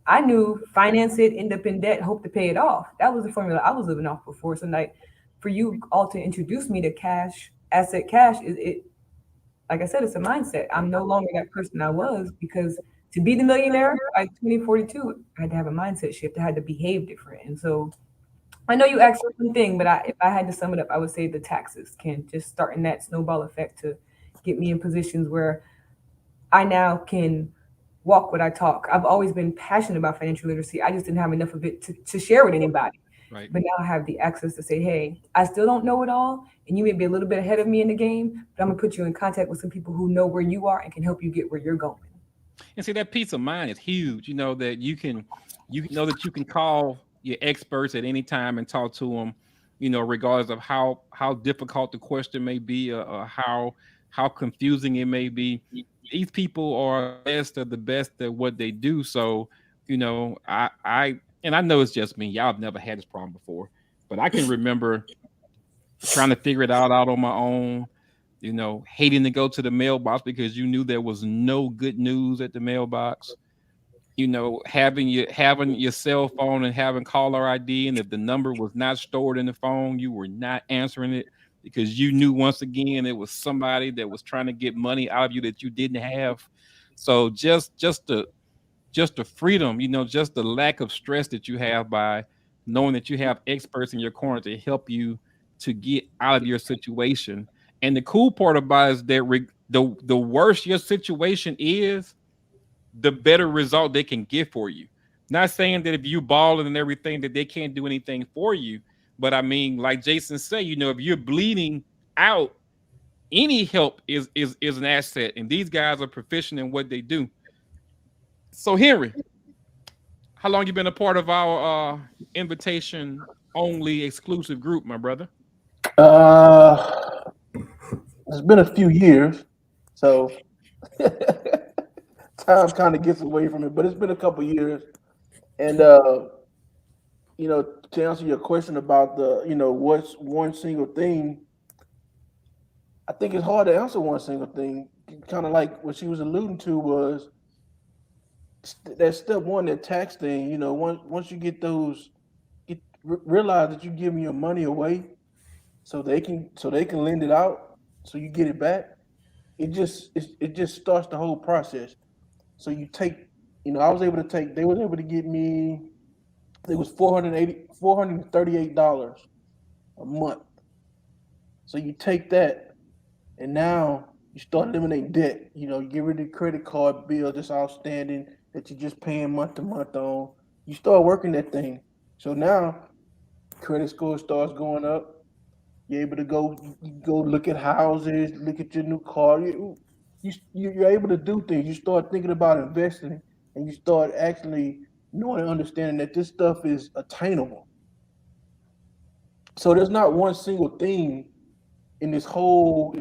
I knew finance it, end up in debt, hope to pay it off. That was the formula I was living off before. So, like, for you all to introduce me to cash, asset cash, is it, like I said, it's a mindset. I'm no longer that person I was because to be the millionaire by 2042, I had to have a mindset shift. I had to behave different. And so I know you asked one thing, but if I had to sum it up, I would say the taxes can just starting that snowball effect to get me in positions where I now can walk what I talk. I've always been passionate about financial literacy. I just didn't have enough of it to share with anybody. Right. But now I have the access to say, hey, I still don't know it all, and you may be a little bit ahead of me in the game, but I'm gonna put you in contact with some people who know where you are and can help you get where you're going. And see, that peace of mind is huge. You know that you know that you can call your experts at any time and talk to them. You know, regardless of how difficult the question may be, or how confusing it may be. These people are best of the best at what they do. So, you know, I know it's just me. Y'all have never had this problem before, but I can remember trying to figure it out on my own. You know, hating to go to the mailbox because you knew there was no good news at the mailbox. You know, having your cell phone and having caller ID, and if the number was not stored in the phone, you were not answering it because you knew once again it was somebody that was trying to get money out of you that you didn't have. So just the freedom, you know, just the lack of stress that you have by knowing that you have experts in your corner to help you to get out of your situation. And the cool part about it is that the worse your situation is, the better result they can get for you. Not saying that if you balling and everything that they can't do anything for you, but I mean, like Jason said, you know, if you're bleeding out, any help is an asset, and these guys are proficient in what they do. So Henry, how long you been a part of our invitation only exclusive group, my brother? Uh, it's been a few years, so time kind of gets away from it. But it's been a couple years, and to answer your question about what's one single thing, I think it's hard to answer one single thing. Kind of like what she was alluding to was that step one, that tax thing. You know, once you get those, realize that you're giving your money away so they can lend it out, so you get it back. It just starts the whole process. So you take, I was able to take. They was able to get me. It was $438 a month. So you take that, and now you start eliminating debt. You get rid of the credit card bill that's outstanding that you're just paying month to month on. You start working that thing. So now credit score starts going up. You're able to go look at houses, look at your new car. You're able to do things. You start thinking about investing, and you start actually knowing and understanding that this stuff is attainable. So there's not one single thing in this whole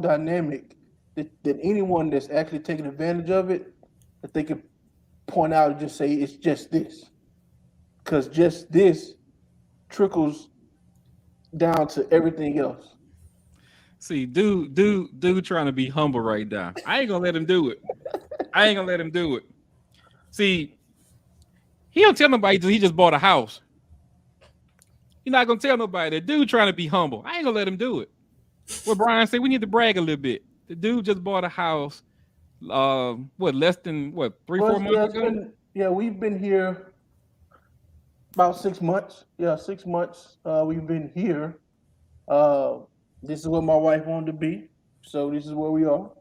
dynamic that anyone that's actually taking advantage of it, that they can point out and just say it's just this, because just this trickles down to everything else. See, dude, trying to be humble right now. I ain't gonna let him do it. I ain't gonna let him do it. See, he don't tell nobody he just bought a house. You're not gonna tell nobody. The dude trying to be humble. I ain't gonna let him do it. What Brian said, we need to brag a little bit. The dude just bought a house. Less than three, Well, 4 months ago. we've been here about 6 months. Yeah, 6 months. We've been here. Uh, this is what my wife wanted to be, so this is where we are.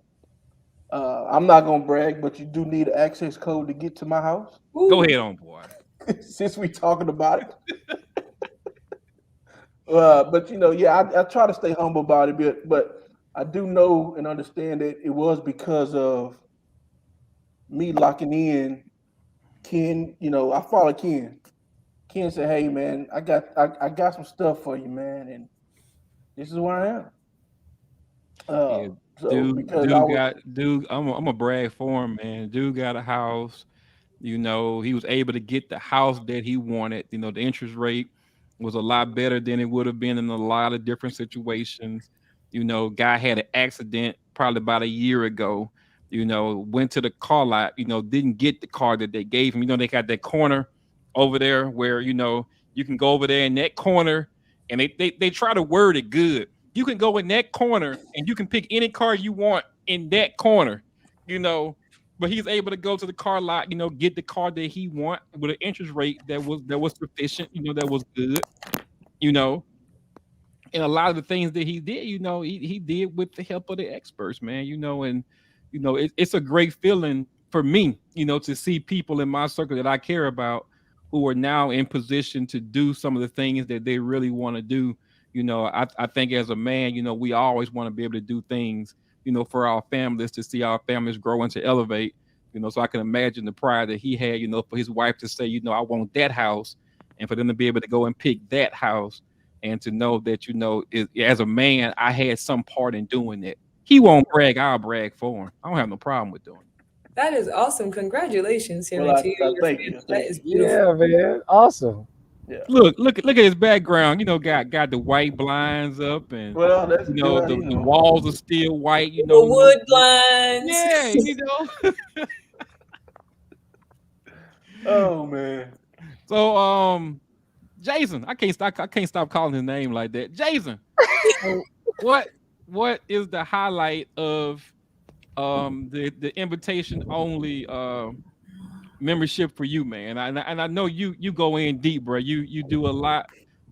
I'm not gonna brag, but you do need an access code to get to my house. Go Ooh, ahead on, boy. Since we talking about it, but yeah, I try to stay humble about it, but I do know and understand that it was because of me locking in Ken. I follow Ken. Ken said, "Hey man, I got some stuff for you, man, and this is where I am." Yeah, So because I dude was got dude. I'm a brag for him, man. Dude got a house. You know, he was able to get the house that he wanted. You know, the interest rate was a lot better than it would have been in a lot of different situations. You know, guy had an accident probably about a year ago. You know, went to the car lot. You know, didn't get the car that they gave him. You know, they got that corner over there where you can go over there in that corner, and they try to word it good. You can go in that corner and you can pick any car you want in that corner. You know, but he's able to go to the car lot, get the car that he want with an interest rate that was sufficient, that was good, you know. And a lot of the things that he did, he did with the help of the experts, man, and it's a great feeling for me, to see people in my circle that I care about who are now in position to do some of the things that they really want to do. I think as a man, we always want to be able to do things, for our families, to see our families grow and to elevate. So I can imagine the pride that he had, for his wife to say, I want that house, and for them to be able to go and pick that house, and to know that, as a man, I had some part in doing it. He won't brag, I'll brag for him. I don't have no problem with doing it. That is awesome. Congratulations, well, Henry, to you I and your thank you, family. That thank is you. beautiful. Yeah, man. Awesome. Yeah. Look at his background. Got the white blinds up, and Well, that's good. the walls are still white. The No, wood blinds. yeah, Oh man. So, Jason, I can't stop calling his name like that. Jason, so what is the highlight of the invitation only membership for you, man? And I know you go in deep, bro. You do a lot.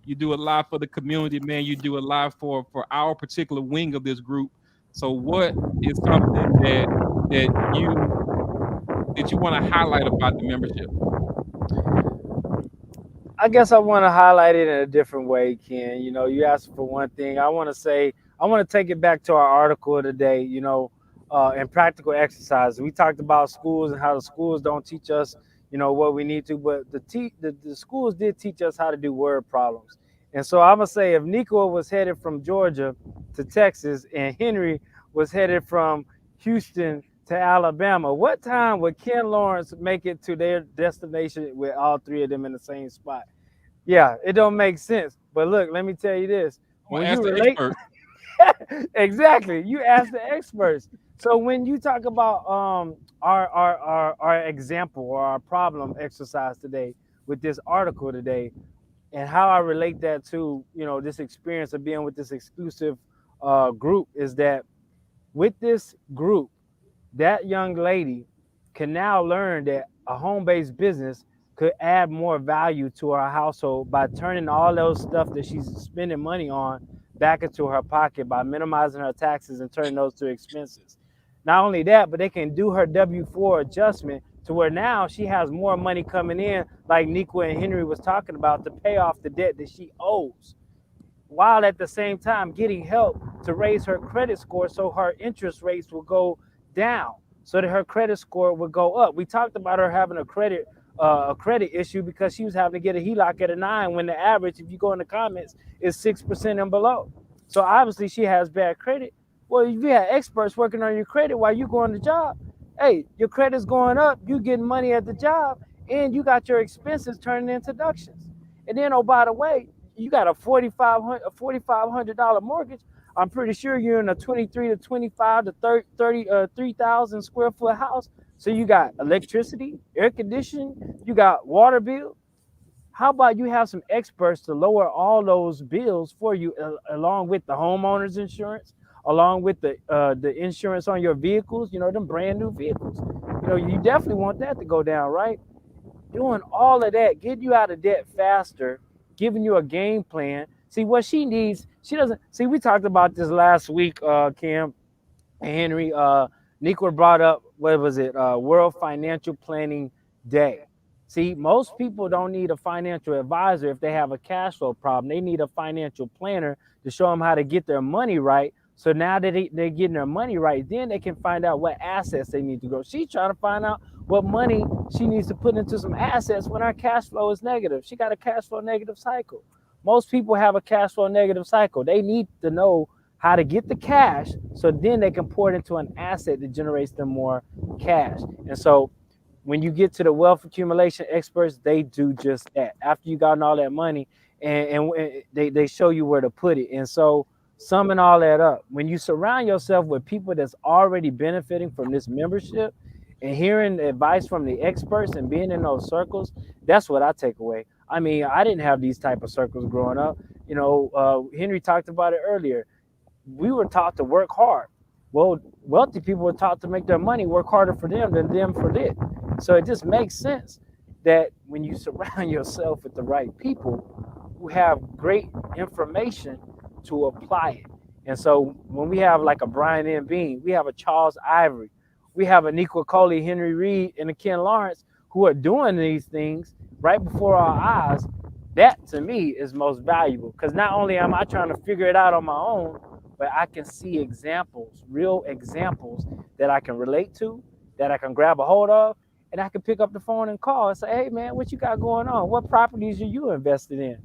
You do a lot for the community, man. You do a lot for our particular wing of this group. So, what is something that you want to highlight about the membership? I guess I want to highlight it in a different way, Ken. You asked for one thing. I want to say, I want to take it back to our article of the day, and practical exercise. We talked about schools and how the schools don't teach us, what we need to, but the schools did teach us how to do word problems. And so I'm going to say if Nico was headed from Georgia to Texas and Henry was headed from Houston to Alabama, what time would Ken Lawrence make it to their destination with all three of them in the same spot? Yeah, it don't make sense. But look, let me tell you this. I'm gonna When ask you the relate, expert. exactly, you ask the experts. So when you talk about our example or our problem exercise today with this article today, and how I relate that to this experience of being with this exclusive group, is that with this group, that young lady can now learn that a home-based business could add more value to our household by turning all those stuff that she's spending money on back into her pocket by minimizing her taxes and turning those to expenses. Not only that, but they can do her W-4 adjustment to where now she has more money coming in, like Nico and Henry was talking about, to pay off the debt that she owes, while at the same time getting help to raise her credit score so her interest rates will go down, so that her credit score would go up. We talked about her having a credit issue because she was having to get a HELOC at a 9 when the average, if you go in the comments, is 6% and below. So obviously she has bad credit. Well, if you have experts working on your credit while you go on the job, hey, your credit's going up, you getting money at the job, and you got your expenses turning into deductions. And then, oh, by the way, you got a $4,500 mortgage. I'm pretty sure you're in a 23 to 25 to 30, 3,000 square foot house. So you got electricity, air conditioning, you got water bill. How about you have some experts to lower all those bills for you, along with the homeowner's insurance, along with the insurance on your vehicles, them brand new vehicles. You definitely want that to go down, right? Doing all of that, getting you out of debt faster, giving you a game plan. See, what she needs, she doesn't see. We talked about this last week, Cam and Henry. Nico brought up, what was it, World Financial Planning Day. See, most people don't need a financial advisor if they have a cash flow problem. They need a financial planner to show them how to get their money right So now that they're getting their money right, then they can find out what assets they need to grow. She's trying to find out what money she needs to put into some assets when our cash flow is negative. She got a cash flow negative cycle. Most people have a cash flow negative cycle. They need to know how to get the cash so then they can pour it into an asset that generates them more cash. And so when you get to the wealth accumulation experts, they do just that. After you gotten all that money, and they show you where to put it. And so summing all that up, when you surround yourself with people that's already benefiting from this membership and hearing advice from the experts and being in those circles, that's what I take away. I mean, I didn't have these type of circles growing up. You know, Henry talked about it earlier. We were taught to work hard. Well, wealthy people were taught to make their money work harder for them than them for it. So it just makes sense that when you surround yourself with the right people who have great information to apply it. And so when we have like a Brian M. Bean, we have a Charles Ivory, we have a Nico Coley, Henry Reed, and a Ken Lawrence who are doing these things right before our eyes. That to me is most valuable, because not only am I trying to figure it out on my own, but I can see examples, real examples that I can relate to, that I can grab a hold of, and I can pick up the phone and call and say, hey man, what you got going on? What properties are you invested in?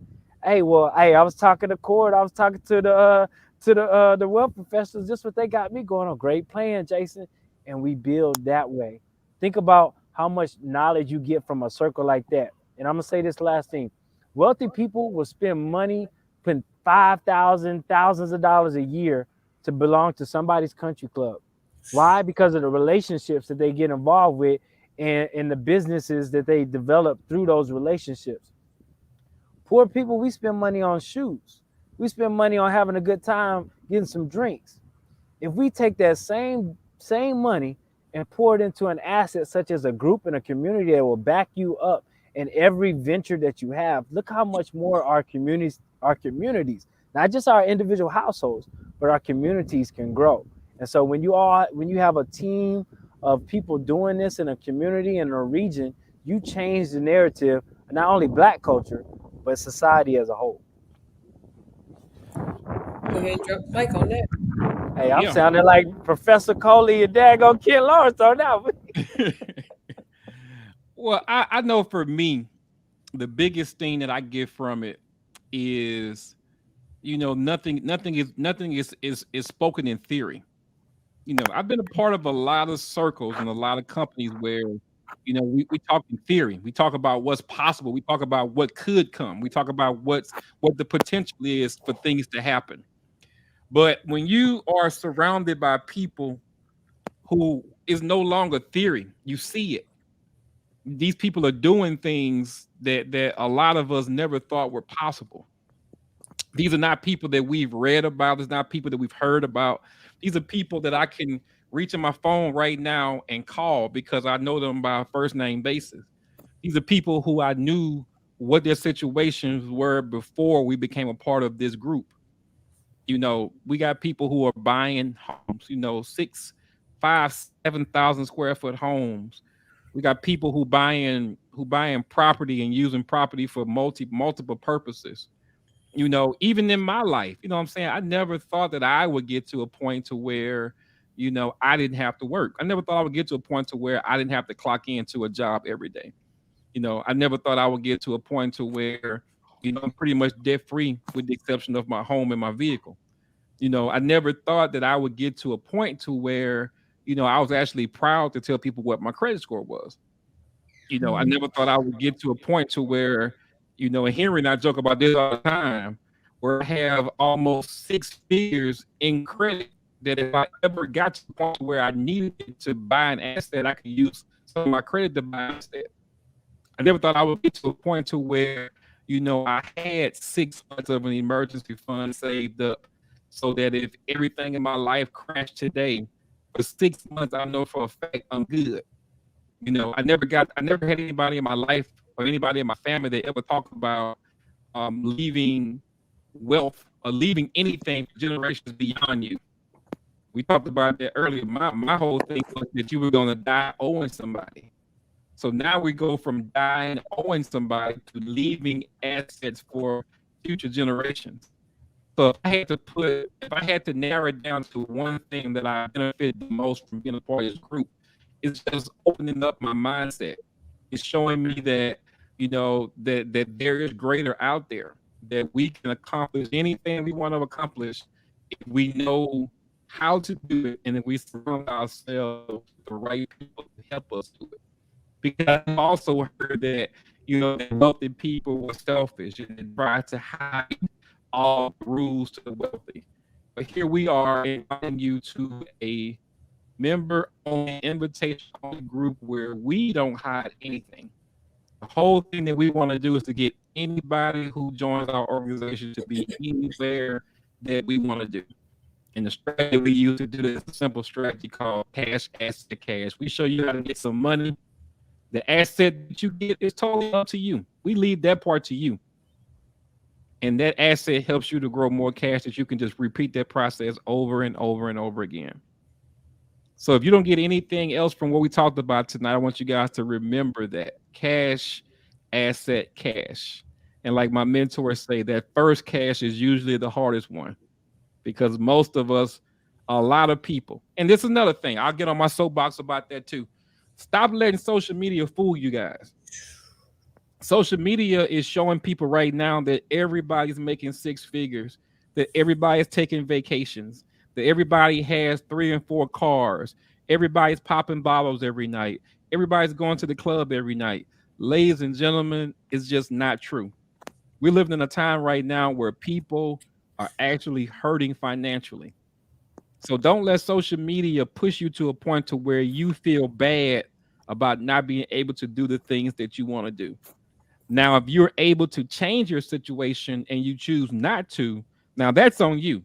Hey, well, hey, I was talking to Cord, I was talking to the wealth professionals, just what they got me going on. Great plan, Jason. And we build that way. Think about how much knowledge you get from a circle like that. And I'm gonna say this last thing. Wealthy people will spend money, putting thousands of dollars a year to belong to somebody's country club. Why? Because of the relationships that they get involved with and the businesses that they develop through those relationships. Poor people, we spend money on shoes. We spend money on having a good time, getting some drinks. If we take that same money and pour it into an asset such as a group and a community that will back you up in every venture that you have, look how much more our communities, not just our individual households, but our communities can grow. And so when you have a team of people doing this in a community and a region, you change the narrative of not only Black culture, but society as a whole. Go ahead and drop the mic on that. Hey, I'm sounding like Professor Coley and daggone Ken Lawrence on that one. Well, I know for me, the biggest thing that I get from it is, you know, nothing is spoken in theory. You know, I've been a part of a lot of circles and a lot of companies where, you know, we talk in theory. We talk about what's possible. We talk about what could come. We talk about what the potential is for things to happen. But when you are surrounded by people who is no longer theory, you see it. These people are doing things that a lot of us never thought were possible. These are not people that we've read about. These are not people that we've heard about. These are people that I can reach in my phone right now and call because I know them by a first name basis. These are people who I knew what their situations were before we became a part of this group. You know, we got people who are buying homes, you know, 6, 5, 7,000 square foot homes. We got people who buying property and using property for multiple purposes. You know, even in my life, you know what I'm saying? I never thought that I would get to a point to where, you know, I didn't have to work. I never thought I would get to a point to where I didn't have to clock into a job every day. You know, I never thought I would get to a point to where, you know, I'm pretty much debt free with the exception of my home and my vehicle. You know, I never thought that I would get to a point to where, you know, I was actually proud to tell people what my credit score was. You know, I never thought I would get to a point to where, you know, and Henry and I joke about this all the time, where I have almost 6 figures in credit that if I ever got to the point where I needed to buy an asset, I could use some of my credit to buy an asset. I never thought I would get to a point to where, you know, I had 6 months of an emergency fund saved up so that if everything in my life crashed today, for 6 months, I know for a fact I'm good. You know, I never had anybody in my life or anybody in my family that ever talked about leaving wealth or leaving anything for generations beyond you. We talked about that earlier. My whole thing was that you were going to die owing somebody. So now we go from dying owing somebody to leaving assets for future generations. So if I had to narrow it down to one thing that I benefit the most from being a part of this group, it's just opening up my mindset. It's showing me that, that there is greater out there, that we can accomplish anything we want to accomplish if we know how to do it, and if we surround ourselves with the right people to help us do it. Because I've also heard that, that wealthy people were selfish and they tried to hide all the rules to the wealthy. But here we are inviting you to a member-only, invitation-only group where we don't hide anything. The whole thing that we want to do is to get anybody who joins our organization to be anywhere that we want to do. And the strategy we use to do this is a simple strategy called cash, asset, cash. We show you how to get some money. The asset that you get is totally up to you. We leave that part to you. And that asset helps you to grow more cash that you can just repeat that process over and over and over again. So if you don't get anything else from what we talked about tonight, I want you guys to remember that cash, asset, cash. And like my mentors say, that first cash is usually the hardest one, because most of us, a lot of people, and this is another thing, I'll get on my soapbox about that too. Stop letting social media fool you guys. Social media is showing people right now that everybody's making six figures, that everybody's taking vacations, that everybody has 3 and 4 cars, everybody's popping bottles every night, everybody's going to the club every night. Ladies and gentlemen, it's just not true. We're living in a time right now where people are actually hurting financially. So don't let social media push you to a point to where you feel bad about not being able to do the things that you want to do. Now, if you're able to change your situation and you choose not to, now that's on you.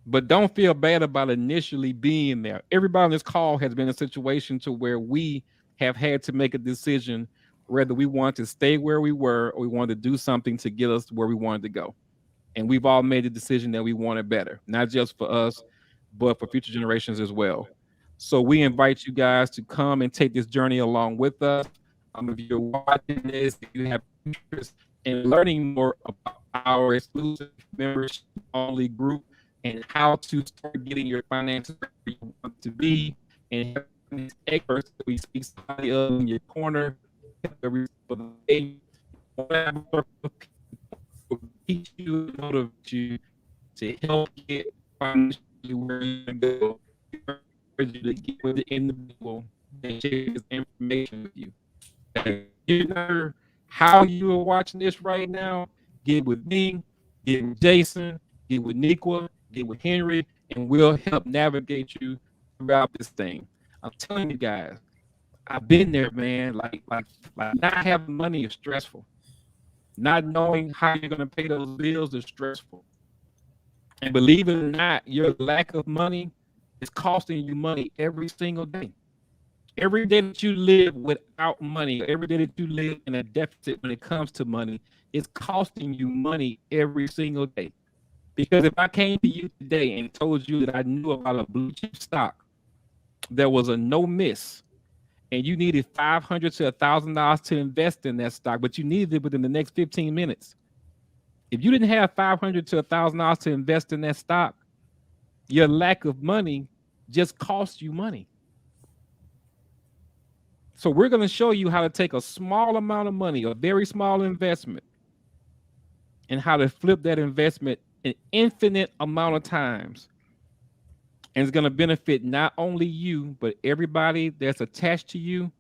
But don't feel bad about initially being there. Everybody on this call has been in a situation to where we have had to make a decision whether we want to stay where we were or we wanted to do something to get us to where we wanted to go. And we've all made the decision that we want it better, not just for us, but for future generations as well. So we invite you guys to come and take this journey along with us. If you're watching this, if you have interest in learning more about our exclusive membership only group and how to start getting your finances where you want to be, and these experts that we speak somebody up in your corner every day, teach you, motivate you to help get financially where you want to go. To get with the individual that shares information with you. You know how you are watching this right now, get with me, get with Jason, get with Niqua, get with Henry, and we'll help navigate you throughout this thing. I'm telling you guys, I've been there, man. Like not having money is stressful. Not knowing how you're gonna pay those bills is stressful. And believe it or not, your lack of money is costing you money every single day. Every day that you live without money, every day that you live in a deficit when it comes to money, it's costing you money every single day. Because if I came to you today and told you that I knew about a blue chip stock, there was a no miss, and you needed $500 to $1,000 to invest in that stock, but you needed it within the next 15 minutes. If you didn't have $500 to $1,000 to invest in that stock, your lack of money just cost you money. So we're going to show you how to take a small amount of money, a very small investment, and how to flip that investment an infinite amount of times. And it's going to benefit not only you, but everybody that's attached to you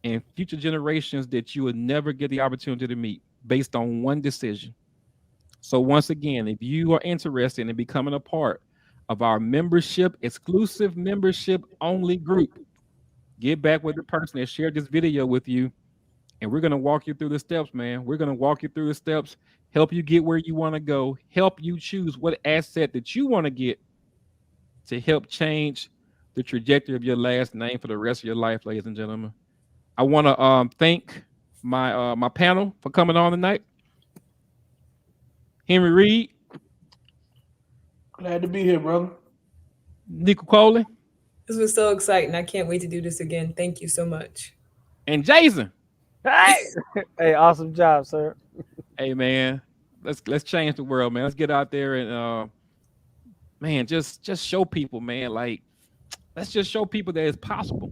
and future generations that you would never get the opportunity to meet based on one decision. So once again, if you are interested in becoming a part of our membership, exclusive membership only group, get back with the person that shared this video with you, and we're going to walk you through the steps, man. We're going to walk you through the steps, help you get where you want to go, help you choose what asset that you want to get to help change the trajectory of your last name for the rest of your life, ladies and gentlemen. I want to thank my panel for coming on tonight. Henry Reed. Glad to be here, brother. Niqua Coley. This was so exciting. I can't wait to do this again. Thank you so much. And Jason. Hey, hey, awesome job, sir. Hey, man. let's change the world, man. Let's get out there and man, just show people, man. Like, let's just show people that it's possible.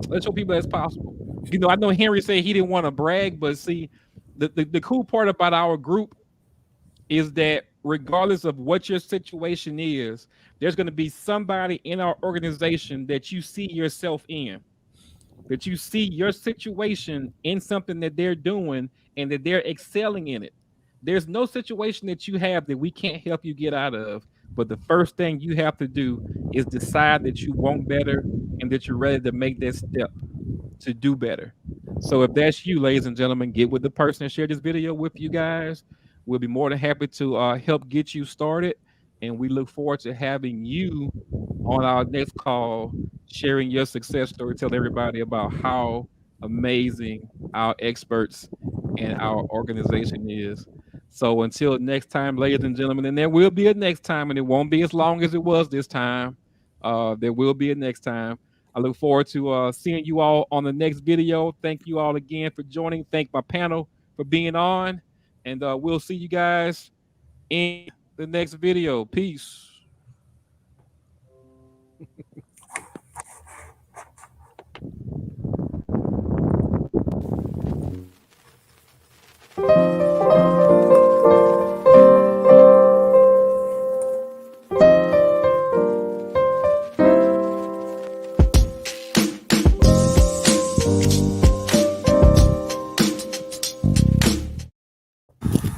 Let's show people that it's possible. You know, I know Henry said he didn't want to brag, but see, the cool part about our group is that regardless of what your situation is, there's going to be somebody in our organization that you see yourself in, that you see your situation in something that they're doing and that they're excelling in it. There's no situation that you have that we can't help you get out of. But the first thing you have to do is decide that you want better and that you're ready to make that step to do better. So if that's you, ladies and gentlemen, get with the person and share this video with you guys. We'll be more than happy to help get you started. And we look forward to having you on our next call, sharing your success story, tell everybody about how amazing our experts and our organization is. So until next time, ladies and gentlemen, and there will be a next time, and it won't be as long as it was this time. There will be a next time. I look forward to seeing you all on the next video. Thank you all again for joining. Thank my panel for being on. And we'll see you guys in the next video. Peace.